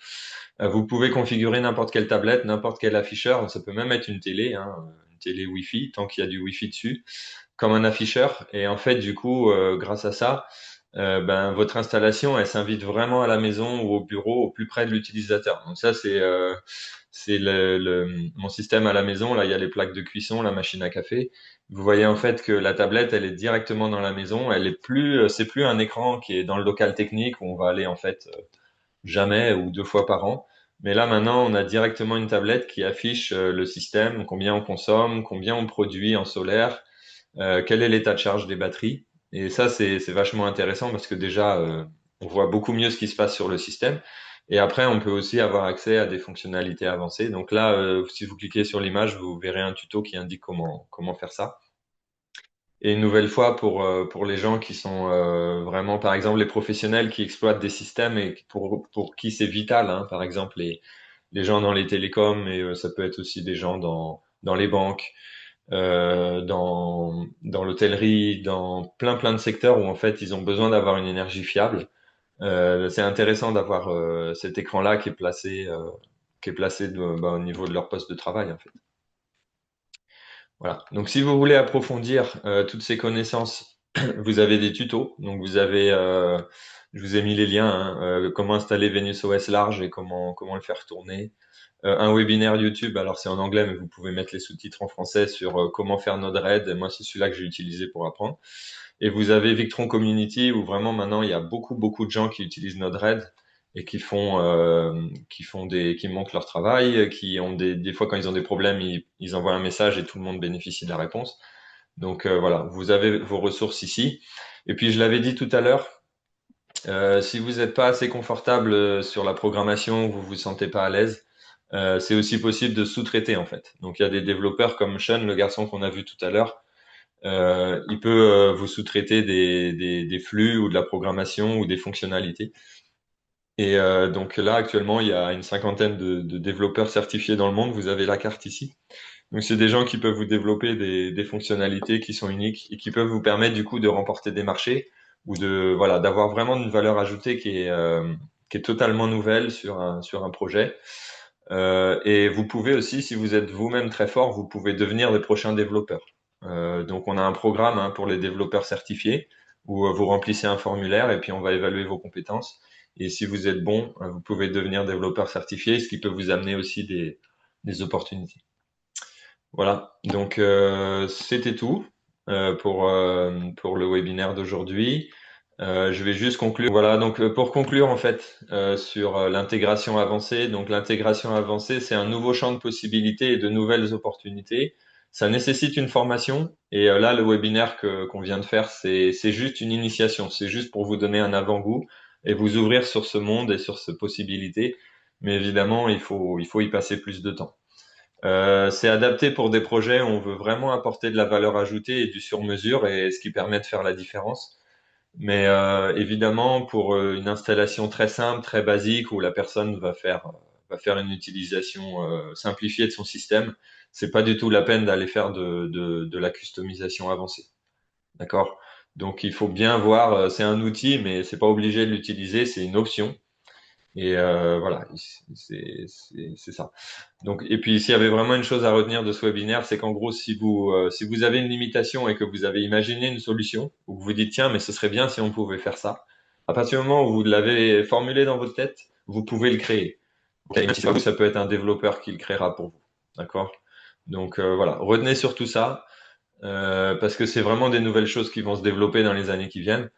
Vous pouvez configurer n'importe quelle tablette, n'importe quel afficheur. Ça peut même être une télé, hein, une télé Wi-Fi, tant qu'il y a du Wi-Fi dessus, comme un afficheur. Et en fait, du coup, grâce à ça, ben, votre installation, elle s'invite vraiment à la maison ou au bureau, au plus près de l'utilisateur. Donc ça, c'est mon système à la maison. Là, il y a les plaques de cuisson, la machine à café. Vous voyez en fait que la tablette, elle est directement dans la maison. Elle est plus, c'est plus un écran qui est dans le local technique où on va aller en fait jamais ou 2 fois par an. Mais là, maintenant, on a directement une tablette qui affiche le système, combien on consomme, combien on produit en solaire, quel est l'état de charge des batteries. Et ça, c'est vachement intéressant parce que déjà, on voit beaucoup mieux ce qui se passe sur le système. Et après, on peut aussi avoir accès à des fonctionnalités avancées. Donc là, si vous cliquez sur l'image, vous verrez un tuto qui indique comment faire ça. Et une nouvelle fois, pour les gens qui sont vraiment, par exemple, les professionnels qui exploitent des systèmes et pour qui c'est vital, hein, par exemple, les gens dans les télécoms, mais ça peut être aussi des gens dans les banques, dans l'hôtellerie, dans plein de secteurs où en fait ils ont besoin d'avoir une énergie fiable. C'est intéressant d'avoir cet écran-là qui est placé au niveau de leur poste de travail en fait. Voilà. Donc, si vous voulez approfondir toutes ces connaissances, vous avez des tutos. Donc, je vous ai mis les liens, hein, comment installer Venus OS large et comment le faire tourner. Un webinaire YouTube, alors c'est en anglais, mais vous pouvez mettre les sous-titres en français sur comment faire Node-RED. Moi, c'est celui-là que j'ai utilisé pour apprendre. Et vous avez Victron Community où vraiment maintenant il y a beaucoup de gens qui utilisent Node-RED et qui montrent leur travail, qui ont des fois quand ils ont des problèmes, ils envoient un message et tout le monde bénéficie de la réponse. Donc voilà, vous avez vos ressources ici. Et puis je l'avais dit tout à l'heure, si vous n'êtes pas assez confortable sur la programmation, vous vous sentez pas à l'aise, c'est aussi possible de sous-traiter en fait. Donc il y a des développeurs comme Sean, le garçon qu'on a vu tout à l'heure, il peut vous sous-traiter des flux ou de la programmation ou des fonctionnalités. Et donc là, actuellement, il y a une cinquantaine de développeurs certifiés dans le monde. Vous avez la carte ici. Donc c'est des gens qui peuvent vous développer des fonctionnalités qui sont uniques et qui peuvent vous permettre du coup de remporter des marchés ou voilà, d'avoir vraiment une valeur ajoutée qui est totalement nouvelle sur un projet. Et vous pouvez aussi, si vous êtes vous-même très fort, vous pouvez devenir des prochains développeurs. Donc on a un programme, hein, pour les développeurs certifiés où vous remplissez un formulaire et puis on va évaluer vos compétences. Et si vous êtes bon, vous pouvez devenir développeur certifié, ce qui peut vous amener aussi des opportunités. Voilà, donc c'était tout pour le webinaire d'aujourd'hui. Je vais juste conclure. Voilà, donc pour conclure en fait sur l'intégration avancée. Donc l'intégration avancée, c'est un nouveau champ de possibilités et de nouvelles opportunités. Ça nécessite une formation et là le webinaire qu'on vient de faire, c'est juste une initiation. C'est juste pour vous donner un avant-goût et vous ouvrir sur ce monde et sur ces possibilités. Mais évidemment, il faut y passer plus de temps. C'est adapté pour des projets où on veut vraiment apporter de la valeur ajoutée et du sur-mesure et ce qui permet de faire la différence. Mais évidemment, pour une installation très simple, très basique, où la personne va faire une utilisation simplifiée de son système, c'est pas du tout la peine d'aller faire de la customisation avancée. D'accord? Donc il faut bien voir, c'est un outil, mais c'est pas obligé de l'utiliser, c'est une option. Et voilà, c'est ça. Donc, et puis, s'il y avait vraiment une chose à retenir de ce webinaire, c'est qu'en gros, si vous avez une limitation et que vous avez imaginé une solution, ou que vous dites, tiens, mais ce serait bien si on pouvait faire ça, à partir du moment où vous l'avez formulé dans votre tête, vous pouvez le créer. Et même si c'est pas vous, ça peut être un développeur qui le créera pour vous. D'accord? Donc, voilà, retenez surtout ça, parce que c'est vraiment des nouvelles choses qui vont se développer dans les années qui viennent.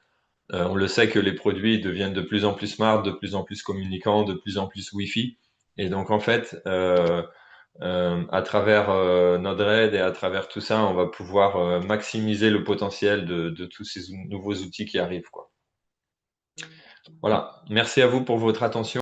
On le sait que les produits deviennent de plus en plus smart, de plus en plus communicants, de plus en plus Wi-Fi. Et donc, en fait, à travers Node-RED et à travers tout ça, on va pouvoir maximiser le potentiel de tous ces nouveaux outils qui arrivent, quoi. Voilà. Merci à vous pour votre attention.